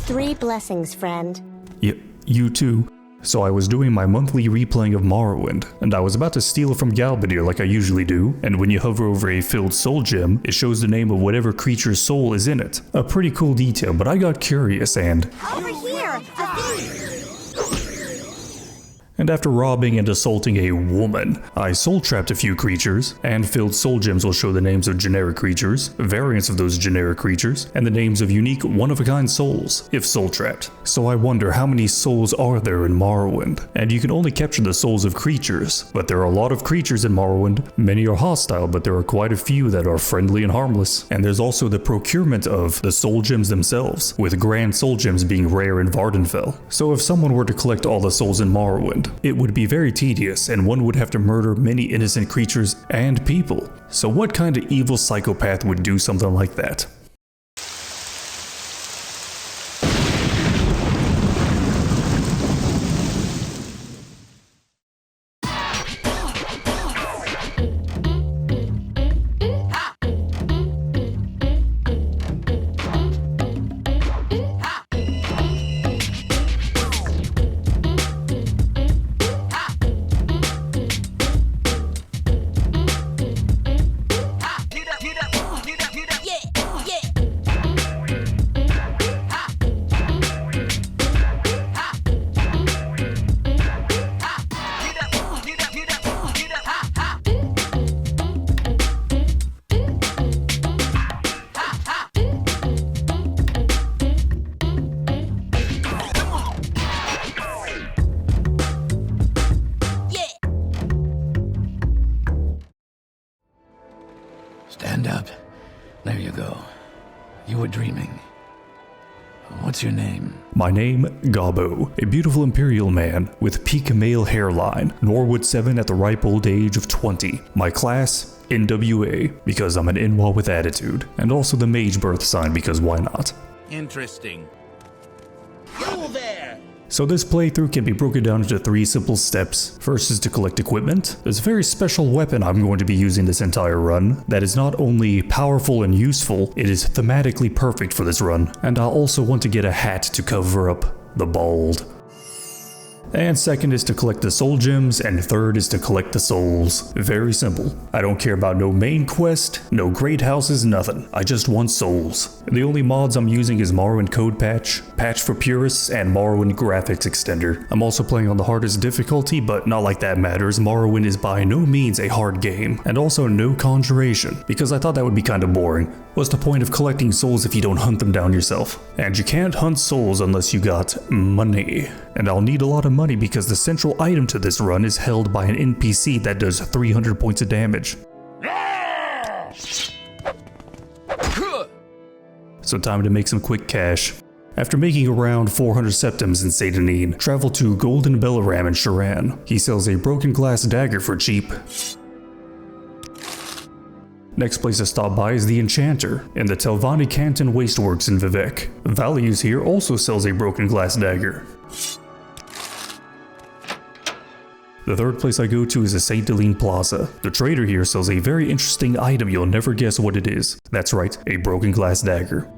3 blessings, friend. You too. So I was doing my monthly replaying of Morrowind, and I was about to steal from Galbadir like I usually do, and when you hover over a filled soul gem, it shows the name of whatever creature's soul is in it. A pretty cool detail, but I got curious and... Over here! A thief! And after robbing and assaulting a woman, I soul-trapped a few creatures, and filled soul gems will show the names of generic creatures, variants of those generic creatures, and the names of unique one-of-a-kind souls, if soul-trapped. So I wonder how many souls are there in Morrowind? And you can only capture the souls of creatures, but there are a lot of creatures in Morrowind. Many are hostile, but there are quite a few that are friendly and harmless. And there's also the procurement of the soul gems themselves, with grand soul gems being rare in Vardenfell. So if someone were to collect all the souls in Morrowind, it would be very tedious, and one would have to murder many innocent creatures and people. So what kind of evil psychopath would do something like that? Stand up. There you go. You were dreaming. What's your name? My name, Gabo, a beautiful imperial man with peak male hairline, Norwood 7 at the ripe old age of 20. My class, NWA, because I'm an Inwa with attitude, and also the mage birth sign because why not? Interesting. You there! So this playthrough can be broken down into 3 simple steps. First is to collect equipment. There's a very special weapon I'm going to be using this entire run that is not only powerful and useful, it is thematically perfect for this run. And I'll also want to get a hat to cover up the bald. And second is to collect the soul gems, and third is to collect the souls. Very simple. I don't care about no main quest, no great houses, nothing. I just want souls. The only mods I'm using is Morrowind Code Patch, Patch for Purists, and Morrowind Graphics Extender. I'm also playing on the hardest difficulty, but not like that matters. Morrowind is by no means a hard game, and also no conjuration, because I thought that would be kinda boring. What's the point of collecting souls if you don't hunt them down yourself? And you can't hunt souls unless you got money. And I'll need a lot of money because the central item to this run is held by an NPC that does 300 points of damage. So time to make some quick cash. After making around 400 septims in Seydanine, travel to Golden Bellaram in Sharan. He sells a broken glass dagger for cheap. Next place to stop by is the Enchanter, in the Telvanni Canton Wasteworks in Vivec. Values here also sells a broken glass dagger. The third place I go to is the St. Deline Plaza. The trader here sells a very interesting item you'll never guess what it is. That's right, a broken glass dagger.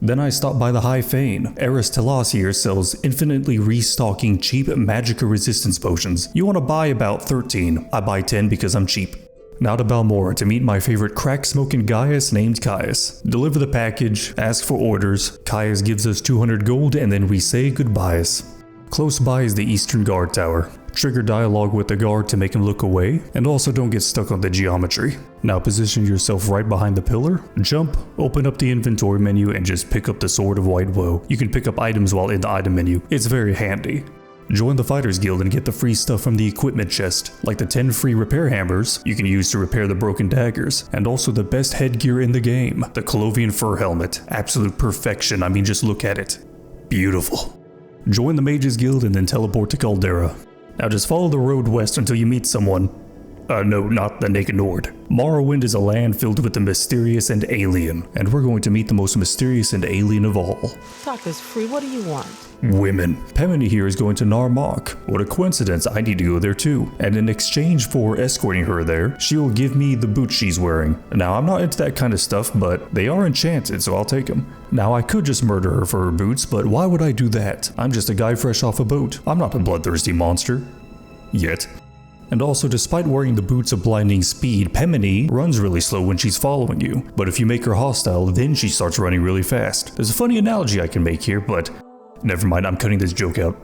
Then I stop by the High Fane. Eris Telas here sells infinitely restocking cheap magicka resistance potions. You want to buy about 13. I buy 10 because I'm cheap. Now to Balmora to meet my favorite crack-smoking Gaius named Caius. Deliver the package, ask for orders. Caius gives us 200 gold and then we say goodbyes. Close by is the Eastern Guard Tower. Trigger dialogue with the guard to make him look away, and also don't get stuck on the geometry. Now position yourself right behind the pillar, jump, open up the inventory menu and just pick up the Sword of White Woe. You can pick up items while in the item menu. It's very handy. Join the Fighters Guild and get the free stuff from the equipment chest, like the 10 free repair hammers you can use to repair the broken daggers, and also the best headgear in the game, the Colovian fur helmet. Absolute perfection, I mean just look at it. Beautiful. Join the Mages Guild and then teleport to Caldera. Now just follow the road west until you meet someone. No, not the Naked Nord. Morrowind is a land filled with the mysterious and alien, and we're going to meet the most mysterious and alien of all. Talk is free. What do you want? Women. Pemini here is going to Narmak. What a coincidence, I need to go there too. And in exchange for escorting her there, she will give me the boots she's wearing. Now, I'm not into that kind of stuff, but they are enchanted, so I'll take them. Now, I could just murder her for her boots, but why would I do that? I'm just a guy fresh off a boat. I'm not a bloodthirsty monster. Yet. And also, despite wearing the boots of blinding speed, Pemini runs really slow when she's following you. But if you make her hostile, then she starts running really fast. There's a funny analogy I can make here, but never mind, I'm cutting this joke out.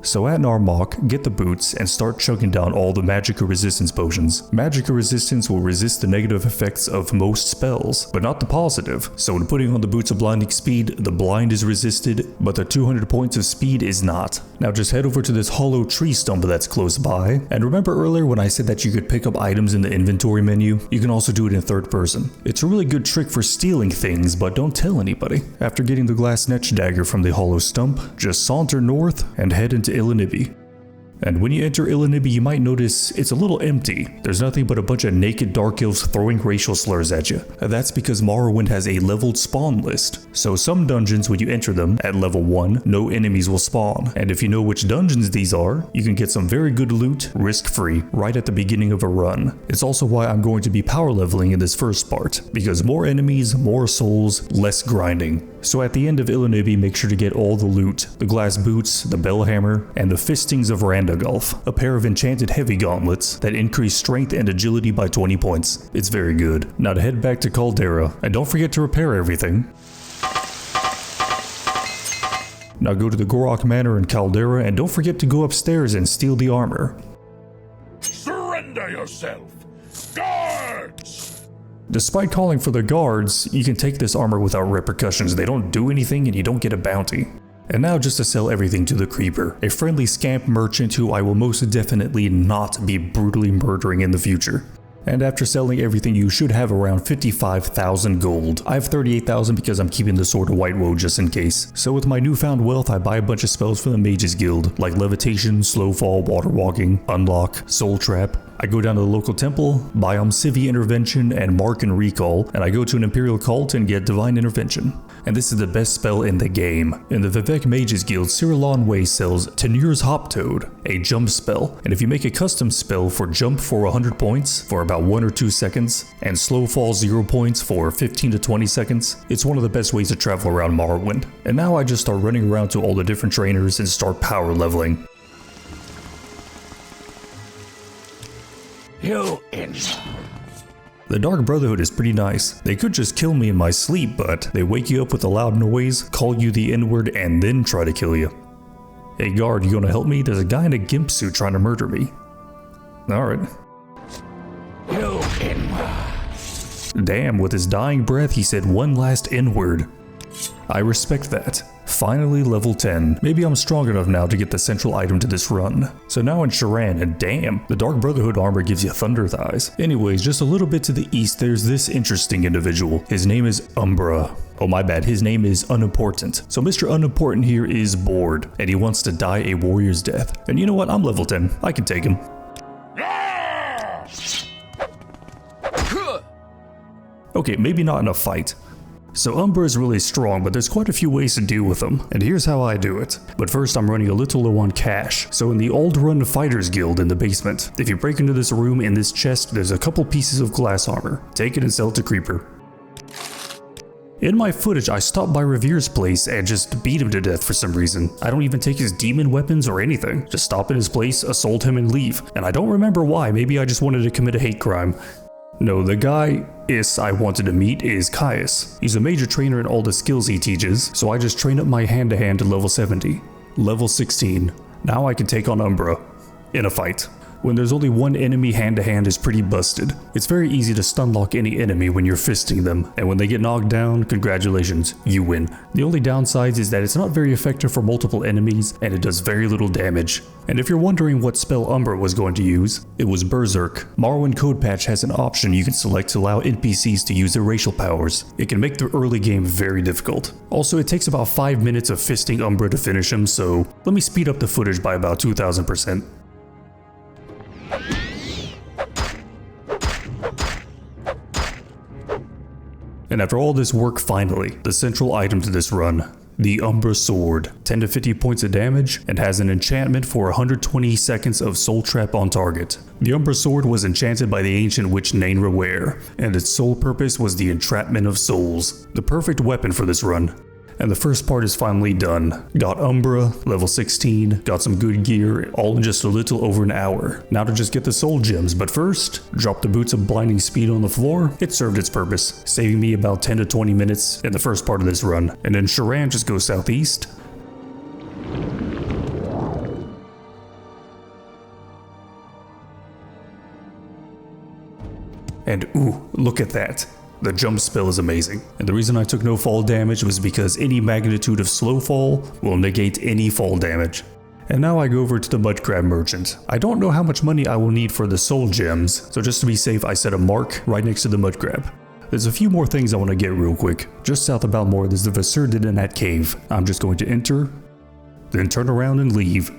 So at Narmak, get the boots and start chugging down all the Magicka resistance potions. Magicka resistance will resist the negative effects of most spells, but not the positive. So when putting on the boots of blinding speed, the blind is resisted, but the 200 points of speed is not. Now just head over to this hollow tree stump that's close by, and remember earlier when I said that you could pick up items in the inventory menu? You can also do it in third person. It's a really good trick for stealing things, but don't tell anybody. After getting the glass netch dagger from the hollow stump, just saunter north and head into Illinibi. And when you enter Illinibi, you might notice it's a little empty. There's nothing but a bunch of naked dark elves throwing racial slurs at you. That's because Morrowind has a leveled spawn list. So some dungeons, when you enter them at level 1, no enemies will spawn. And if you know which dungeons these are, you can get some very good loot, risk-free, right at the beginning of a run. It's also why I'm going to be power leveling in this first part, because more enemies, more souls, less grinding. So at the end of Illinibi, make sure to get all the loot, the glass boots, the bell hammer, and the fistings of Randagulf, a pair of enchanted heavy gauntlets that increase strength and agility by 20 points. It's very good. Now to head back to Caldera, and don't forget to repair everything. Now go to the Gorok Manor in Caldera, and don't forget to go upstairs and steal the armor. Surrender yourself! Guards! Despite calling for the guards, you can take this armor without repercussions. They don't do anything and you don't get a bounty. And now just to sell everything to the Creeper, a friendly scamp merchant who I will most definitely not be brutally murdering in the future. And after selling everything, you should have around 55,000 gold. I have 38,000 because I'm keeping the Sword of White Woe just in case. So with my newfound wealth, I buy a bunch of spells from the Mages Guild, like Levitation, Slow Fall, Water Walking, Unlock, Soul Trap. I go down to the local temple, buy Civi Intervention and Mark and Recall, and I go to an Imperial Cult and get Divine Intervention. And this is the best spell in the game. In the Vivek Mages Guild, Cyrilon Way sells Tenur's Hoptoad, a jump spell. And if you make a custom spell for jump for 100 points for about 1 or 2 seconds, and slow fall 0 points for 15 to 20 seconds, it's one of the best ways to travel around Morrowind. And now I just start running around to all the different trainers and start power leveling. You in. The Dark Brotherhood is pretty nice. They could just kill me in my sleep, but they wake you up with a loud noise, call you the N-word, and then try to kill you. Hey guard, you gonna help me? There's a guy in a gimp suit trying to murder me. Alright. You in. Damn, with his dying breath, he said one last N-word. I respect that. Finally level 10. Maybe I'm strong enough now to get the central item to this run. So now in Sharan, and damn, the Dark Brotherhood armor gives you thunder thighs. Anyways, just a little bit to the east, there's this interesting individual. His name is Umbra. Oh my bad, his name is Unimportant. So Mr. Unimportant here is bored, and he wants to die a warrior's death. And you know what, I'm level 10. I can take him. Okay, maybe not in a fight. So Umbra is really strong, but there's quite a few ways to deal with him, and here's how I do it. But first I'm running a little low on cash, so in the Old Run Fighters Guild in the basement, if you break into this room, in this chest, there's a couple pieces of glass armor. Take it and sell it to Creeper. In my footage, I stopped by Revere's place and just beat him to death for some reason. I don't even take his demon weapons or anything. Just stop in his place, assault him, and leave. And I don't remember why, maybe I just wanted to commit a hate crime. No, the guy I wanted to meet is Caius. He's a major trainer in all the skills he teaches, so I just train up my hand-to-hand to level 70. Level 16. Now I can take on Umbra. In a fight. When there's only one enemy, hand-to-hand is pretty busted. It's very easy to stun lock any enemy when you're fisting them, and when they get knocked down, congratulations, you win. The only downside is that it's not very effective for multiple enemies, and it does very little damage. And if you're wondering what spell Umbra was going to use, it was Berserk. Morrowind Code Patch has an option you can select to allow NPCs to use their racial powers. It can make the early game very difficult. Also, it takes about 5 minutes of fisting Umbra to finish him, so let me speed up the footage by about 2000%. And after all this work, finally, the central item to this run. The Umbra Sword, 10 to 50 points of damage, and has an enchantment for 120 seconds of soul trap on target. The Umbra Sword was enchanted by the ancient witch Nainra Ware, and its sole purpose was the entrapment of souls, the perfect weapon for this run. And the first part is finally done. Got Umbra, level 16, got some good gear, all in just a little over an hour. Now to just get the soul gems, but first, drop the boots of blinding speed on the floor. It served its purpose, saving me about 10 to 20 minutes in the first part of this run. And then Sharan just goes southeast. And ooh, look at that. The jump spell is amazing, and the reason I took no fall damage was because any magnitude of slow fall will negate any fall damage. And now I go over to the mud crab merchant. I don't know how much money I will need for the soul gems, so just to be safe I set a mark right next to the mud crab. There's a few more things I want to get real quick. Just south of Balmor there's the Vasur Dinanat cave. I'm just going to enter, then turn around and leave.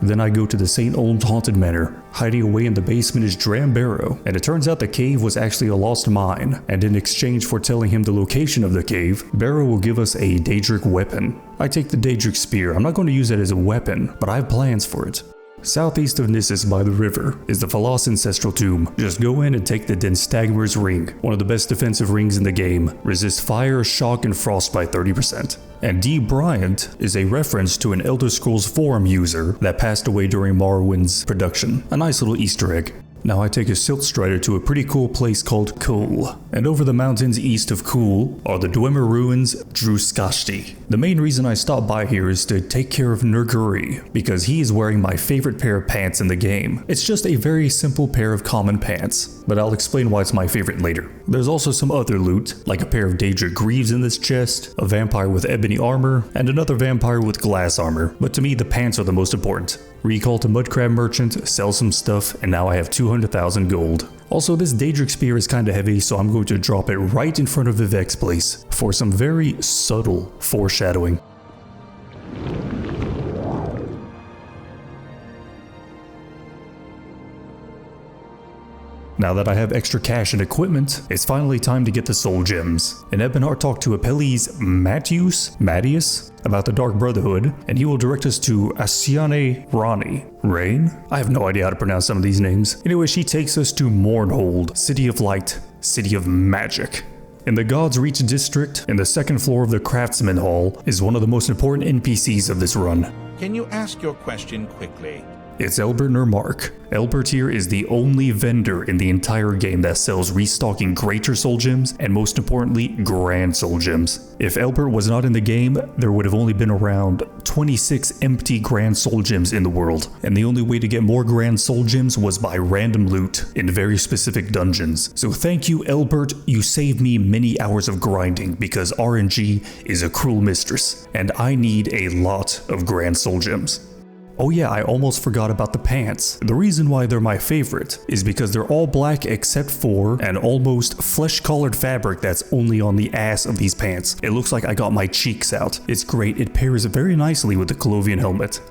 Then I go to the St. Olm's Haunted Manor. Hiding away in the basement is Dram Barrow, and it turns out the cave was actually a lost mine, and in exchange for telling him the location of the cave, Barrow will give us a Daedric weapon. I take the Daedric spear. I'm not going to use it as a weapon, but I have plans for it. Southeast of Nissus by the river is the Falas Ancestral Tomb. Just go in and take the Denstagmer's Ring, one of the best defensive rings in the game. Resist fire, shock, and frost by 30%. And D. Bryant is a reference to an Elder Scrolls forum user that passed away during Morrowind's production. A nice little Easter egg. Now I take a Silt Strider to a pretty cool place called Kul, and over the mountains east of Kul are the Dwemer ruins Druskashti. The main reason I stopped by here is to take care of Nerguri, because he is wearing my favorite pair of pants in the game. It's just a very simple pair of common pants, but I'll explain why it's my favorite later. There's also some other loot, like a pair of Daedric greaves in this chest, a vampire with ebony armor, and another vampire with glass armor, but to me the pants are the most important. Recall to Mudcrab Merchant, sell some stuff, and now I have 200,000 gold. Also, this Daedric spear is kinda heavy, so I'm going to drop it right in front of Vivek's place for some very subtle foreshadowing. Now that I have extra cash and equipment, it's finally time to get the soul gems. And Ebenhart talked to Apelles Mattius about the Dark Brotherhood, and he will direct us to Asiane Rain? I have no idea how to pronounce some of these names. Anyway, she takes us to Mournhold, City of Light, City of Magic. In the God's Reach district, in the second floor of the Craftsman Hall, is one of the most important NPCs of this run. Can you ask your question quickly? It's Elbert Nurmark. Elbert here is the only vendor in the entire game that sells restocking Greater Soul Gems, and most importantly, Grand Soul Gems. If Elbert was not in the game, there would have only been around 26 empty Grand Soul Gems in the world, and the only way to get more Grand Soul Gems was by random loot in very specific dungeons. So thank you, Elbert, you saved me many hours of grinding because RNG is a cruel mistress, and I need a lot of Grand Soul Gems. Oh yeah, I almost forgot about the pants. The reason why they're my favorite is because they're all black except for an almost flesh-colored fabric that's only on the ass of these pants. It looks like I got my cheeks out. It's great, it pairs very nicely with the Colovian helmet.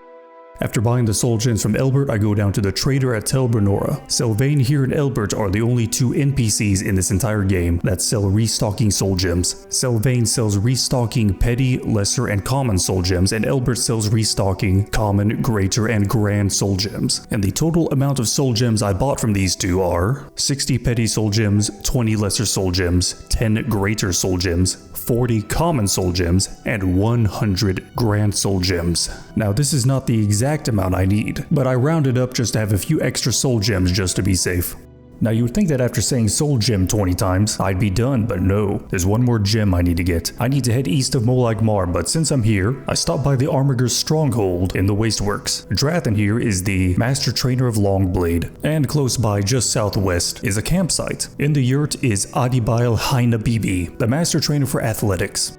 After buying the soul gems from Elbert, I go down to the trader at Tel Bernora. Sylvain here and Elbert are the only two NPCs in this entire game that sell restocking soul gems. Sylvain sells restocking petty, lesser, and common soul gems, and Elbert sells restocking common, greater, and grand soul gems. And the total amount of soul gems I bought from these two are 60 petty soul gems, 20 lesser soul gems, 10 greater soul gems, 40 common soul gems, and 100 grand soul gems. Now this is not the exact amount I need, but I rounded up just to have a few extra soul gems just to be safe. Now you would think that after saying soul gem 20 times, I'd be done, but no, there's one more gem I need to get. I need to head east of Molag Mar, but since I'm here, I stopped by the Armiger's stronghold in the Wasteworks. Drathan here is the master trainer of Longblade, and close by just southwest is a campsite. In the yurt is Adibail Haina Bibi, the master trainer for athletics.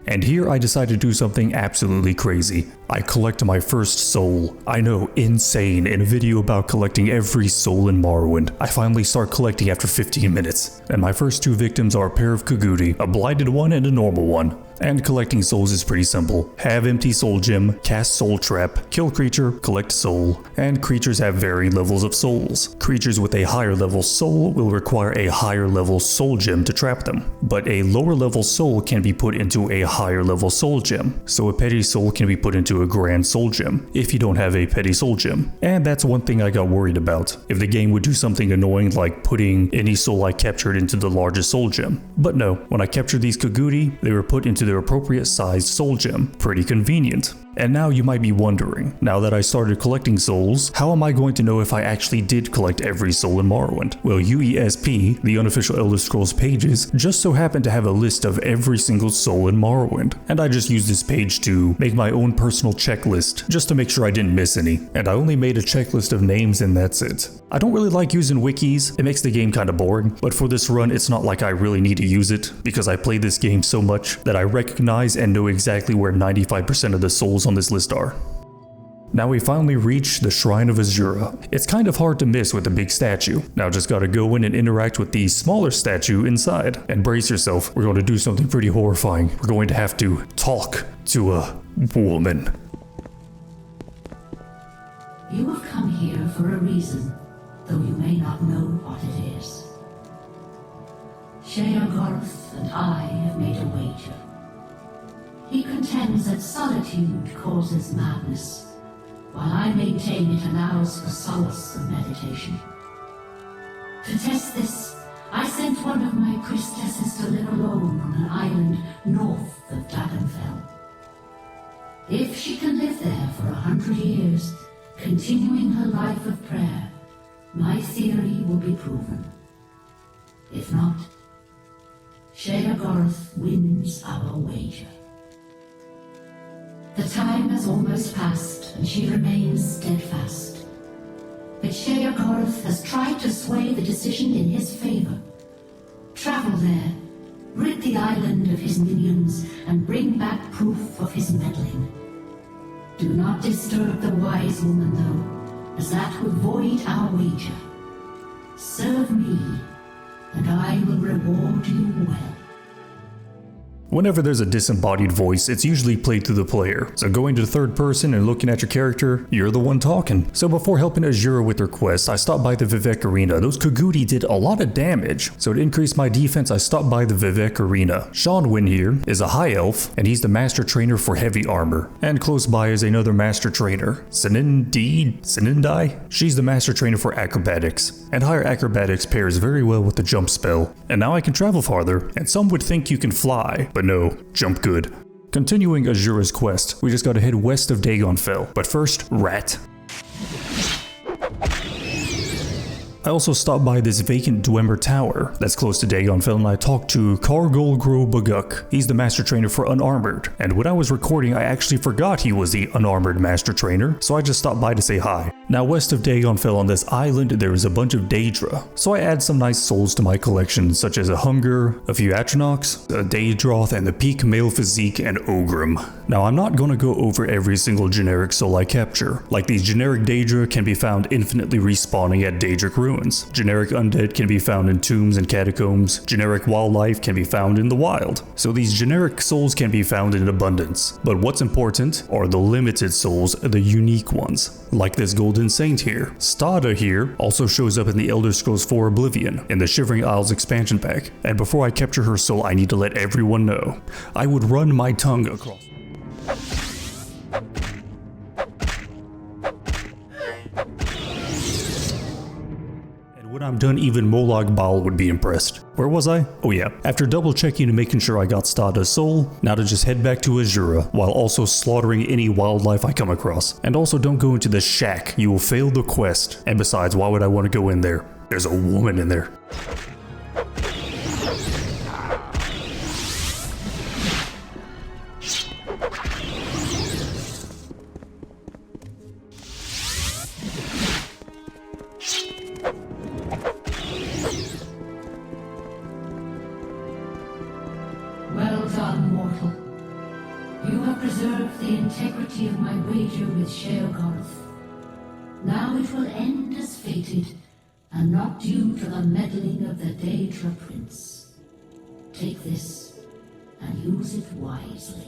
And here I decided to do something absolutely crazy. I collect my first soul. I know, insane, in a video about collecting every soul in Morrowind. I finally start collecting after 15 minutes. And my first two victims are a pair of Kagudi, a blinded one and a normal one. And collecting souls is pretty simple. Have empty soul gem, cast soul trap, kill creature, collect soul. And creatures have varying levels of souls. Creatures with a higher level soul will require a higher level soul gem to trap them. But a lower level soul can be put into a higher level soul gem. So a petty soul can be put into a grand soul gem if you don't have a petty soul gem. And that's one thing I got worried about. If the game would do something annoying like putting any soul I captured into the largest soul gem. But no, when I captured these Koguri, they were put into their appropriate sized soul gem. Pretty convenient. And now you might be wondering, now that I started collecting souls, how am I going to know if I actually did collect every soul in Morrowind? Well, UESP, the unofficial Elder Scrolls pages, just so happen to have a list of every single soul in Morrowind. And I just used this page to make my own personal checklist, just to make sure I didn't miss any. And I only made a checklist of names and that's it. I don't really like using wikis, it makes the game kinda boring, but for this run it's not like I really need to use it, because I played this game so much that I recognize and know exactly where 95% of the souls on this list are. Now we finally reach the Shrine of Azura. It's kind of hard to miss with the big statue. Now just gotta go in and interact with the smaller statue inside. And brace yourself, we're going to do something pretty horrifying. We're going to have to talk to a woman. You have come here for a reason, though you may not know what it is. Sheogorath and I have made a wager. He contends that solitude causes madness, while I maintain it allows for solace of meditation. To test this, I sent one of my priestesses to live alone on an island north of Dragonfell. If she can live there for 100 years, continuing her life of prayer, my theory will be proven. If not, Sheogorath wins our wager. The time has almost passed, and she remains steadfast. But Sheogorath has tried to sway the decision in his favor. Travel there, rid the island of his minions, and bring back proof of his meddling. Do not disturb the wise woman, though, as that would void our wager. Serve me, and I will reward you well. Whenever there's a disembodied voice, it's usually played through the player. So going to the third person and looking at your character, you're the one talking. So before helping Azura with her quest, I stopped by the Vivek Arena. Those Koguri did a lot of damage. So to increase my defense, I stopped by the Vivek Arena. Seanwyn here is a high elf, and he's the master trainer for heavy armor. And close by is another master trainer, Sinindai? She's the master trainer for acrobatics. And higher acrobatics pairs very well with the jump spell. And now I can travel farther, and some would think you can fly, but no, jump good. Continuing Azura's quest, we just gotta head west of Dagonfell, but first, Rat. I also stopped by this vacant Dwemer Tower that's close to Dagonfell, and I talked to Kargolgro Baguk. He's the master trainer for Unarmored, and when I was recording I actually forgot he was the Unarmored master trainer, so I just stopped by to say hi. Now west of Dagonfell on this island there is a bunch of Daedra, so I add some nice souls to my collection, such as a Hunger, a few Atronachs, a Daedroth, and the Peak Male Physique and Ogrim. Now I'm not gonna go over every single generic soul I capture. Like these generic Daedra can be found infinitely respawning at Daedric Ruins. Generic undead can be found in tombs and catacombs. Generic wildlife can be found in the wild. So these generic souls can be found in abundance. But what's important are the limited souls, the unique ones. Like this Golden Saint here. Stada here also shows up in the Elder Scrolls 4 Oblivion in the Shivering Isles expansion pack. And before I capture her soul, I need to let everyone know. I would run my tongue across. When I'm done, even Molag Bal would be impressed. Where was I? Oh yeah, after double checking and making sure I got Stada's soul, now to just head back to Azura, while also slaughtering any wildlife I come across. And also don't go into the shack, you will fail the quest. And besides, why would I want to go in there? There's a woman in there. Well done, mortal. You have preserved the integrity of my wager with Sheogorath. Now it will end as fated, and not due to the meddling of the Daedra Prince. Take this, and use it wisely.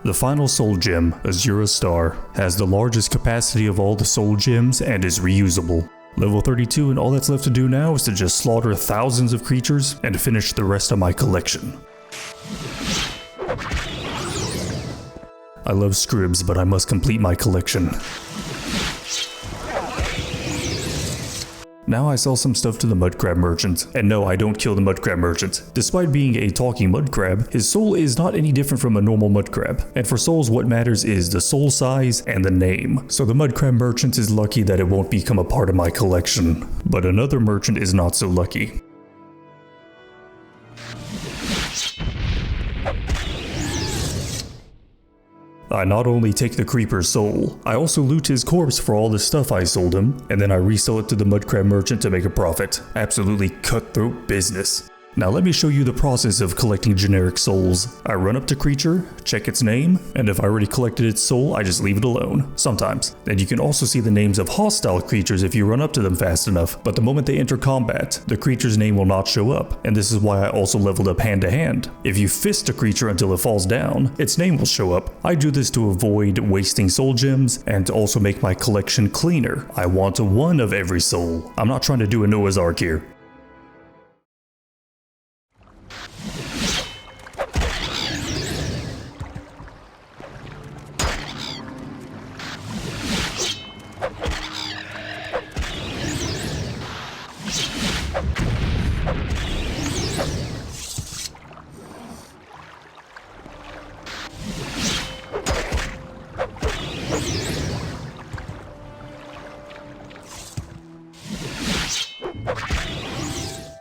The final soul gem, Azura Star, has the largest capacity of all the soul gems and is reusable. Level 32, and all that's left to do now is to just slaughter thousands of creatures and finish the rest of my collection. I love scribs, but I must complete my collection. Now I sell some stuff to the mudcrab merchant, and no, I don't kill the mudcrab merchant. Despite being a talking mudcrab, his soul is not any different from a normal mudcrab, and for souls what matters is the soul size and the name. So the mudcrab merchant is lucky that it won't become a part of my collection, but another merchant is not so lucky. I not only take the creeper's soul, I also loot his corpse for all the stuff I sold him, and then I resell it to the mudcrab merchant to make a profit. Absolutely cutthroat business. Now let me show you the process of collecting generic souls. I run up to creature, check its name, and if I already collected its soul, I just leave it alone. Sometimes. And you can also see the names of hostile creatures if you run up to them fast enough, but the moment they enter combat, the creature's name will not show up, and this is why I also leveled up hand to hand. If you fist a creature until it falls down, its name will show up. I do this to avoid wasting soul gems, and to also make my collection cleaner. I want one of every soul. I'm not trying to do a Noah's Ark here.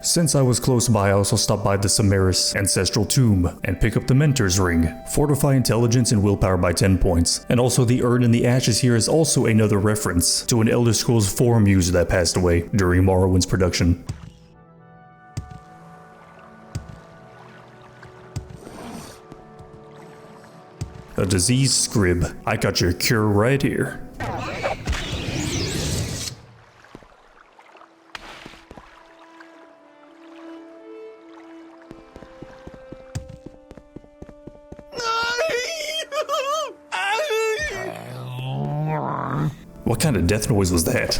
Since I was close by, I also stopped by the Samaris Ancestral Tomb and pick up the Mentor's Ring. Fortify Intelligence and Willpower by 10 points. And also the Urn in the Ashes here is also another reference to an Elder Scrolls forum user that passed away during Morrowind's production. A disease scrib. I got your cure right here. What kind of death noise was that?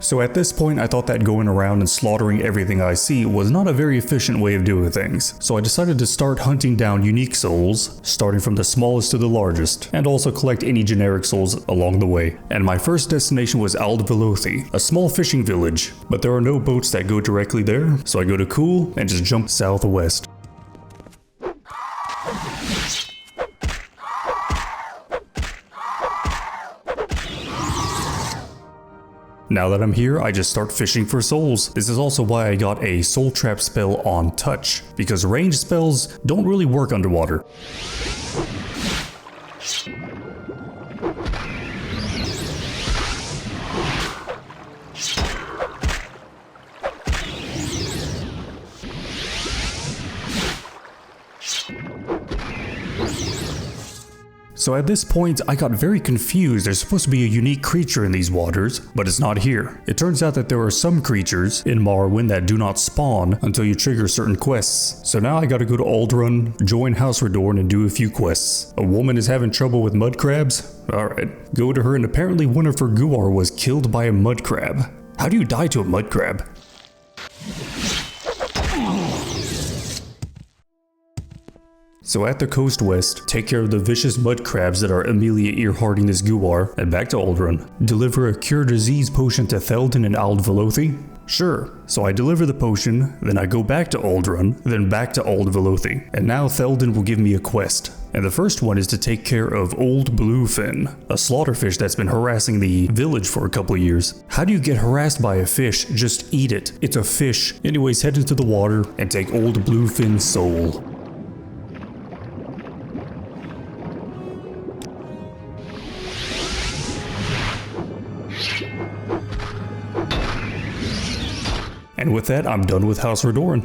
So at this point I thought that going around and slaughtering everything I see was not a very efficient way of doing things. So I decided to start hunting down unique souls, starting from the smallest to the largest, and also collect any generic souls along the way. And my first destination was Aldvelothi, a small fishing village, but there are no boats that go directly there, so I go to Cool and just jump southwest. Now that I'm here, I just start fishing for souls. This is also why I got a soul trap spell on touch, because ranged spells don't really work underwater. So at this point, I got very confused. There's supposed to be a unique creature in these waters, but it's not here. It turns out that there are some creatures in Morrowind that do not spawn until you trigger certain quests. So now I gotta go to Aldrun, join House Redorn, and do a few quests. A woman is having trouble with mud crabs? Alright, go to her, and apparently one of her Guar was killed by a mud crab. How do you die to a mud crab? So at the coast west, take care of the vicious mud crabs that are immediately ear-harding this Guar, and back to Aldrun. Deliver a cure disease potion to Theldin and Aldvelothi? Sure. So I deliver the potion, then I go back to Aldrun, then back to Aldvelothi. And now Theldin will give me a quest. And the first one is to take care of Old Bluefin, a slaughterfish that's been harassing the village for a couple of years. How do you get harassed by a fish? Just eat it. It's a fish. Anyways, head into the water and take Old Bluefin's soul. And with that, I'm done with House Redorn.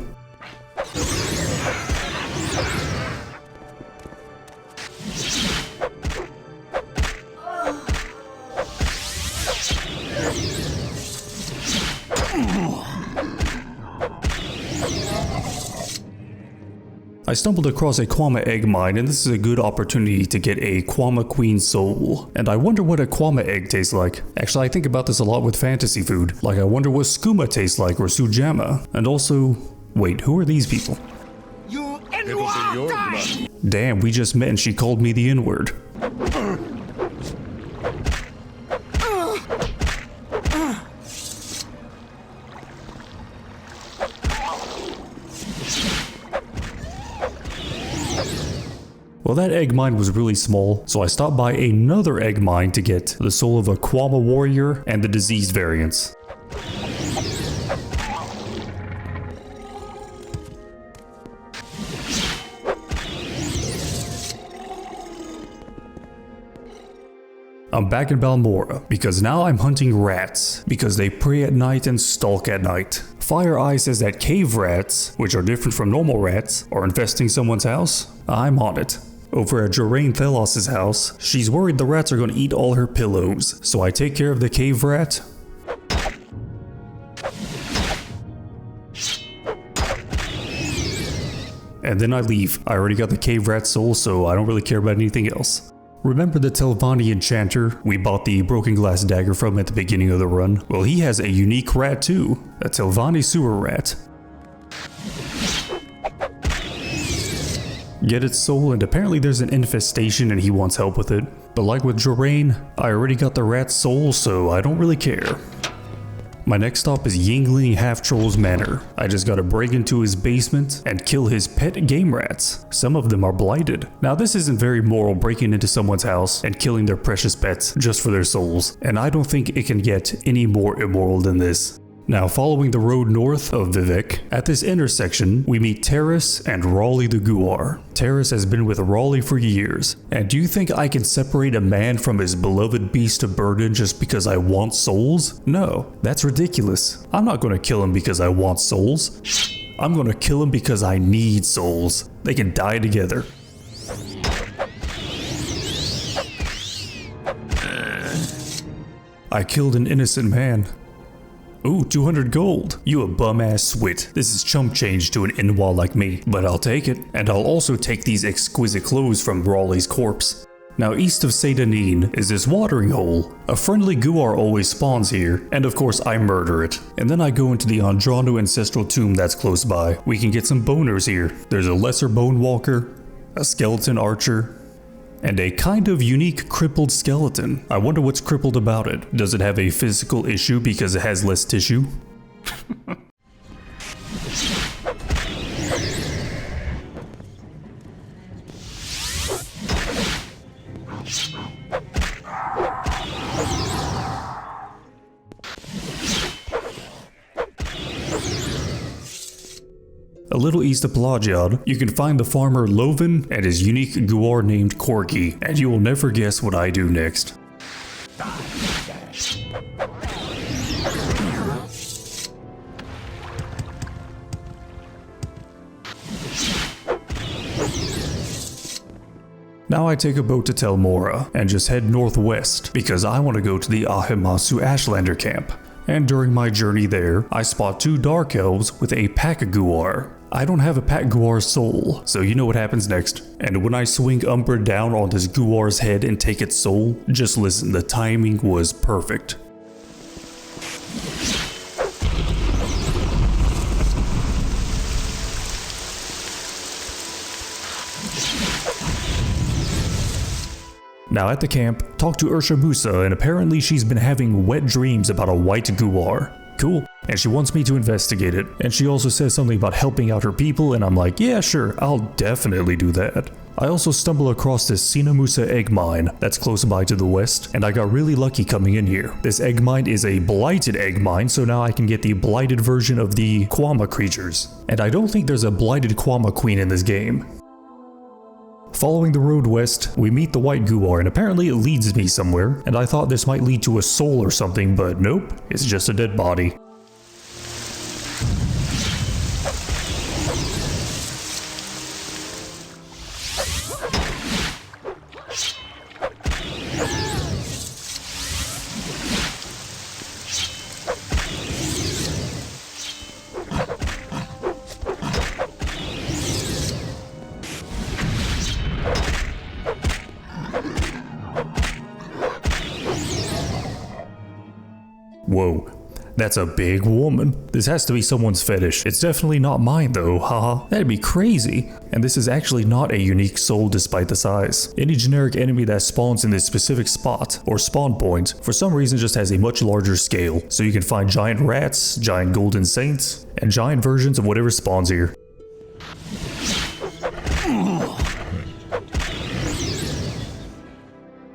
I stumbled across a Kwama egg mine, and this is a good opportunity to get a Kwama Queen soul. And I wonder what a Kwama egg tastes like. Actually, I think about this a lot with fantasy food. Like, I wonder what skooma tastes like, or sujama. And also, wait, who are these people? It'll be your blood. Damn, we just met and she called me the N-word. Well, that egg mine was really small, so I stopped by another egg mine to get the soul of a Kwama warrior and the diseased variants. I'm back in Balmora, because now I'm hunting rats, because they prey at night and stalk at night. Fire Eye says that cave rats, which are different from normal rats, are infesting someone's house. I'm on it. Over at Joraine Thelos' house, she's worried the rats are going to eat all her pillows, so I take care of the cave rat. And then I leave. I already got the cave rat soul, so I don't really care about anything else. Remember the Telvanni enchanter we bought the broken glass dagger from at the beginning of the run? Well, he has a unique rat too, a Telvanni sewer rat. Get its soul, and apparently there's an infestation and he wants help with it. But like with Joraine, I already got the rat's soul, so I don't really care. My next stop is Yingling Half-Troll's Manor. I just gotta break into his basement and kill his pet game rats. Some of them are blighted. Now this isn't very moral, breaking into someone's house and killing their precious pets just for their souls. And I don't think it can get any more immoral than this. Now, following the road north of Vivek, at this intersection, we meet Terrace and Raleigh the Guar. Terrace has been with Raleigh for years, and do you think I can separate a man from his beloved beast of burden just because I want souls? No, that's ridiculous. I'm not gonna kill him because I want souls. I'm gonna kill him because I need souls. They can die together. I killed an innocent man. Ooh, 200 gold. You a bum-ass swit. This is chump change to an Inwa like me, but I'll take it. And I'll also take these exquisite clothes from Raleigh's corpse. Now east of Seydanine is this watering hole. A friendly Guar always spawns here, and of course I murder it. And then I go into the Andrano ancestral tomb that's close by. We can get some boners here. There's a lesser bone walker, a skeleton archer, and a kind of unique crippled skeleton. I wonder what's crippled about it. Does it have a physical issue because it has less tissue? A little east of Pelagiad, you can find the farmer Loven and his unique Guar named Corky, and you will never guess what I do next. Now I take a boat to Tel Mora and just head northwest because I want to go to the Ahemasu Ashlander camp. And during my journey there, I spot two dark elves with a pack Guar. I don't have a pack Guar soul, so you know what happens next. And when I swing Umbra down on this Guar's head and take its soul, just listen, the timing was perfect. Now at the camp, talk to Ursha Musa, and apparently she's been having wet dreams about a white Guar. Cool. And she wants me to investigate it. And she also says something about helping out her people, and I'm like, yeah, sure, I'll definitely do that. I also stumble across this Sinamusa egg mine that's close by to the west, and I got really lucky coming in here. This egg mine is a blighted egg mine, so now I can get the blighted version of the Kwama creatures. And I don't think there's a blighted Kwama queen in this game. Following the road west, we meet the white Guar, and apparently it leads me somewhere, and I thought this might lead to a soul or something, but nope, it's just a dead body. Whoa. That's a big woman. This has to be someone's fetish. It's definitely not mine though, haha. That'd be crazy. And this is actually not a unique soul despite the size. Any generic enemy that spawns in this specific spot or spawn point for some reason just has a much larger scale. So you can find giant rats, giant golden saints, and giant versions of whatever spawns here.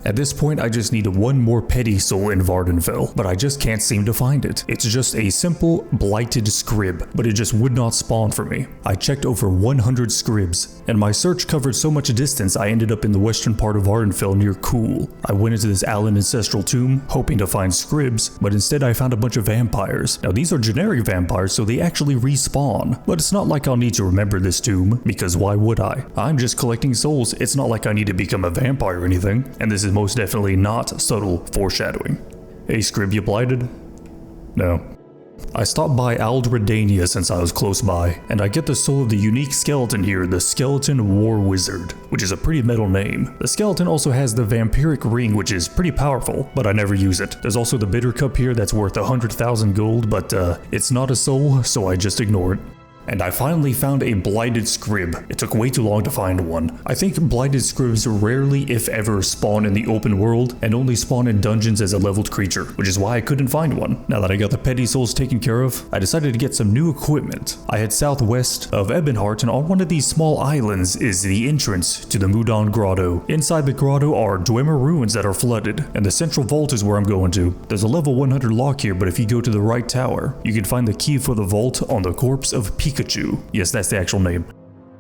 At this point, I just need one more petty soul in Vardenfell, but I just can't seem to find it. It's just a simple, blighted scrib, but it just would not spawn for me. I checked over 100 scribs, and my search covered so much distance I ended up in the western part of Vardenfell near Cool. I went into this Allen ancestral tomb, hoping to find scribs, but instead I found a bunch of vampires. Now these are generic vampires, so they actually respawn, but it's not like I'll need to remember this tomb, because why would I? I'm just collecting souls, it's not like I need to become a vampire or anything, and this is most definitely not subtle foreshadowing. Hey Scrib, you blighted? No. I stopped by Aldredania since I was close by, and I get the soul of the unique skeleton here, the Skeleton War Wizard, which is a pretty metal name. The skeleton also has the vampiric ring, which is pretty powerful, but I never use it. There's also the bitter cup here that's worth 100,000 gold, but it's not a soul, so I just ignore it. And I finally found a blighted scrib. It took way too long to find one. I think blighted scribs rarely, if ever, spawn in the open world and only spawn in dungeons as a leveled creature, which is why I couldn't find one. Now that I got the petty souls taken care of, I decided to get some new equipment. I head southwest of Ebonheart, and on one of these small islands is the entrance to the Mudon Grotto. Inside the grotto are Dwemer ruins that are flooded, and the central vault is where I'm going to. There's a level 100 lock here, but if you go to the right tower, you can find the key for the vault on the corpse of Pikachu. Yes, that's the actual name.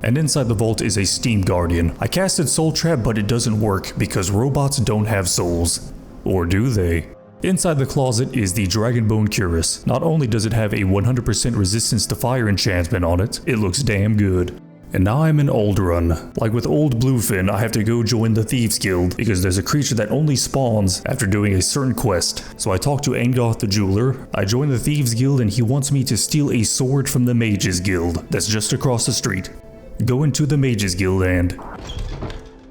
And inside the vault is a Steam Guardian. I casted Soul Trap, but it doesn't work because robots don't have souls. Or do they? Inside the closet is the Dragonbone Cuirass. Not only does it have a 100% resistance to fire enchantment on it, it looks damn good. And now I'm in Alderun. Like with old Bluefin, I have to go join the Thieves Guild because there's a creature that only spawns after doing a certain quest. So I talk to Angoth the Jeweler, I join the Thieves Guild, and he wants me to steal a sword from the Mages Guild that's just across the street. Go into the Mages Guild and...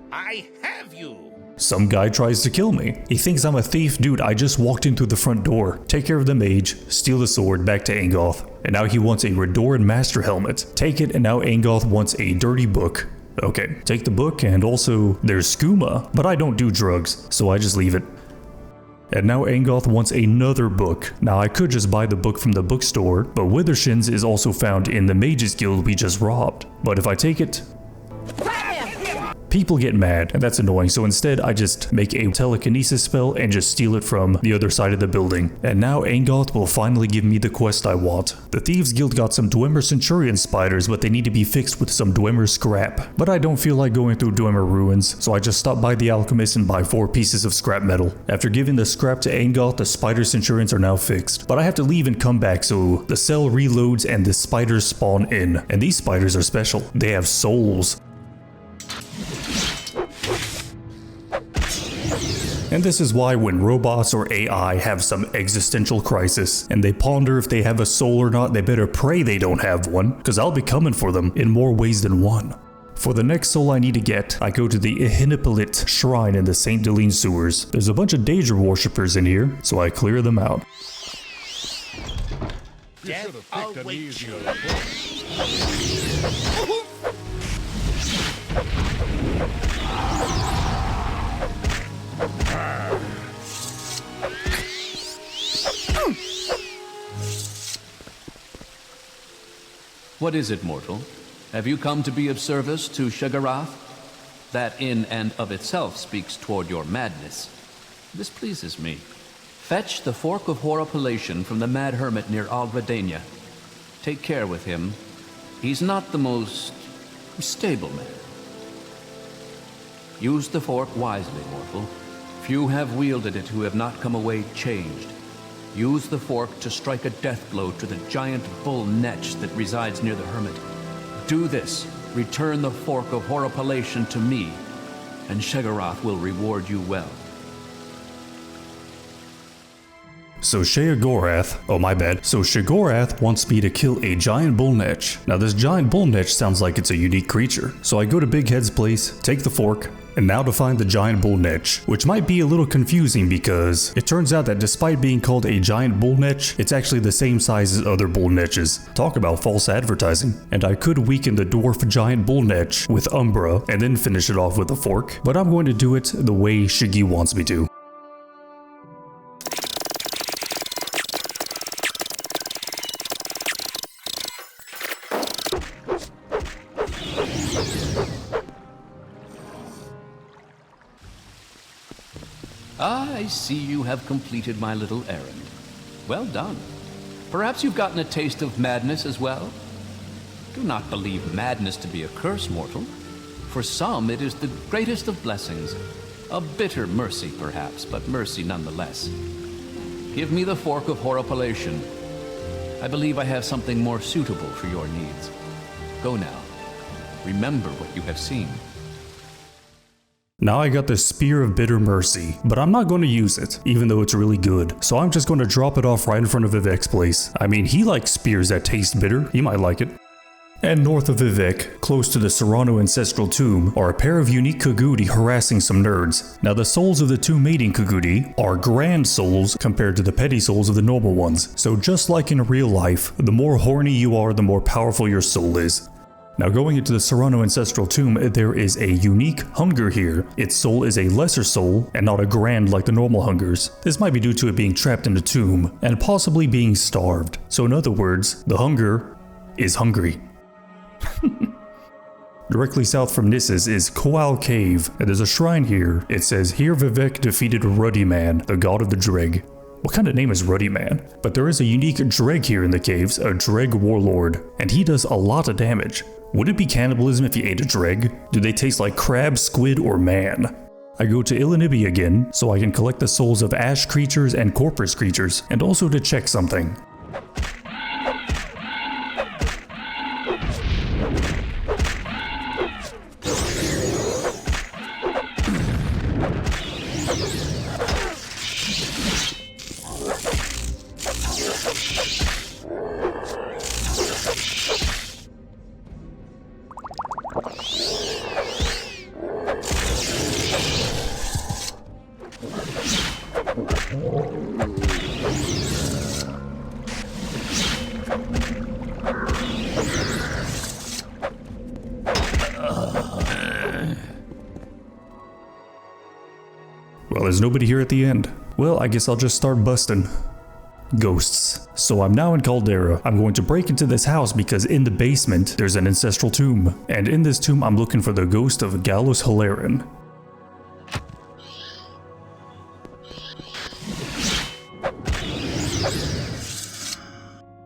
I have you! Some guy tries to kill me. He thinks I'm a thief. Dude, I just walked in through the front door, take care of the mage, steal the sword, back to Angoth. And now he wants a Redoran Master Helmet. Take it, and now Angoth wants a dirty book. Okay, take the book, and also there's skooma, but I don't do drugs, so I just leave it. And now Angoth wants another book. Now I could just buy the book from the bookstore, but Withershins is also found in the Mages Guild we just robbed. But if I take it, people get mad, and that's annoying, so instead I just make a telekinesis spell and just steal it from the other side of the building. And now Angoth will finally give me the quest I want. The Thieves Guild got some Dwemer Centurion spiders, but they need to be fixed with some Dwemer scrap. But I don't feel like going through Dwemer ruins, so I just stop by the alchemist and buy 4 pieces of scrap metal. After giving the scrap to Angoth, the spider Centurions are now fixed. But I have to leave and come back, so the cell reloads and the spiders spawn in. And these spiders are special. They have souls. And this is why when robots or AI have some existential crisis and they ponder if they have a soul or not, they better pray they don't have one, because I'll be coming for them in more ways than one. For the next soul I need to get, I go to the Ihinipolit shrine in the St. Deline sewers. There's a bunch of Daedra worshippers in here, so I clear them out. Death awaits you. What is it, mortal? Have you come to be of service to Shagarath? That in and of itself speaks toward your madness. This pleases me. Fetch the Fork of Horripilation from the Mad Hermit near Aldredania. Take care with him. He's not the most stable man. Use the fork wisely, mortal. Few have wielded it who have not come away changed. Use the fork to strike a death blow to the giant bull Netch that resides near the hermit. Do this, return the Fork of Horripilation to me, and Shagarath will reward you well. So Sheogorath wants me to kill a giant bullnetch. Now this giant bullnetch sounds like it's a unique creature. So I go to Big Head's place, take the fork, and now to find the giant bullnetch, which might be a little confusing because it turns out that despite being called a giant bullnetch, it's actually the same size as other bullnetches. Talk about false advertising. And I could weaken the dwarf giant bullnetch with Umbra and then finish it off with a fork, but I'm going to do it the way Shiggy wants me to. I see you have completed my little errand. Well done. Perhaps you've gotten a taste of madness as well? Do not believe madness to be a curse, mortal. For some, it is the greatest of blessings. A bitter mercy, perhaps, but mercy nonetheless. Give me the fork of horripilation. I believe I have something more suitable for your needs. Go now. Remember what you have seen. Now I got the Spear of Bitter Mercy, but I'm not going to use it, even though it's really good. So I'm just going to drop it off right in front of Vivek's place. I mean, he likes spears that taste bitter. He might like it. And north of Vivek, close to the Serrano Ancestral Tomb, are a pair of unique Kagudi harassing some nerds. Now the souls of the two mating Kagudi are grand souls compared to the petty souls of the normal ones. So just like in real life, the more horny you are, the more powerful your soul is. Now going into the Serrano Ancestral Tomb, there is a unique hunger here. Its soul is a lesser soul, and not a grand like the normal hungers. This might be due to it being trapped in a tomb, and possibly being starved. So in other words, the hunger is hungry. Directly south from Nissus is Koal Cave, and there's a shrine here. It says, "Here Vivek defeated Ruddy Man, the god of the Dreg." What kind of name is Ruddy Man? But there is a unique Dreg here in the caves, a Dreg warlord, and he does a lot of damage. Would it be cannibalism if you ate a Dreg? Do they taste like crab, squid, or man? I go to Illinibi again, so I can collect the souls of ash creatures and corpus creatures, and also to check something. Well, there's nobody here at the end. Well, I guess I'll just start busting. Ghosts. So I'm now in Caldera. I'm going to break into this house because in the basement there's an ancestral tomb. And in this tomb I'm looking for the ghost of Gallus Halaran.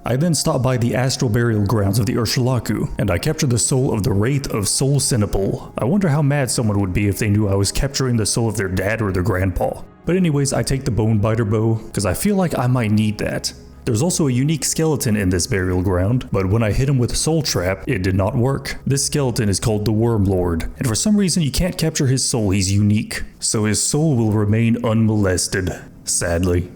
I then stopped by the astral burial grounds of the Urshulaku, and I captured the soul of the Wraith of Sol Sinopol. I wonder how mad someone would be if they knew I was capturing the soul of their dad or their grandpa. But anyways, I take the Bone Biter bow, because I feel like I might need that. There's also a unique skeleton in this burial ground, but when I hit him with Soul Trap, it did not work. This skeleton is called the Worm Lord, and for some reason you can't capture his soul, he's unique. So his soul will remain unmolested, sadly.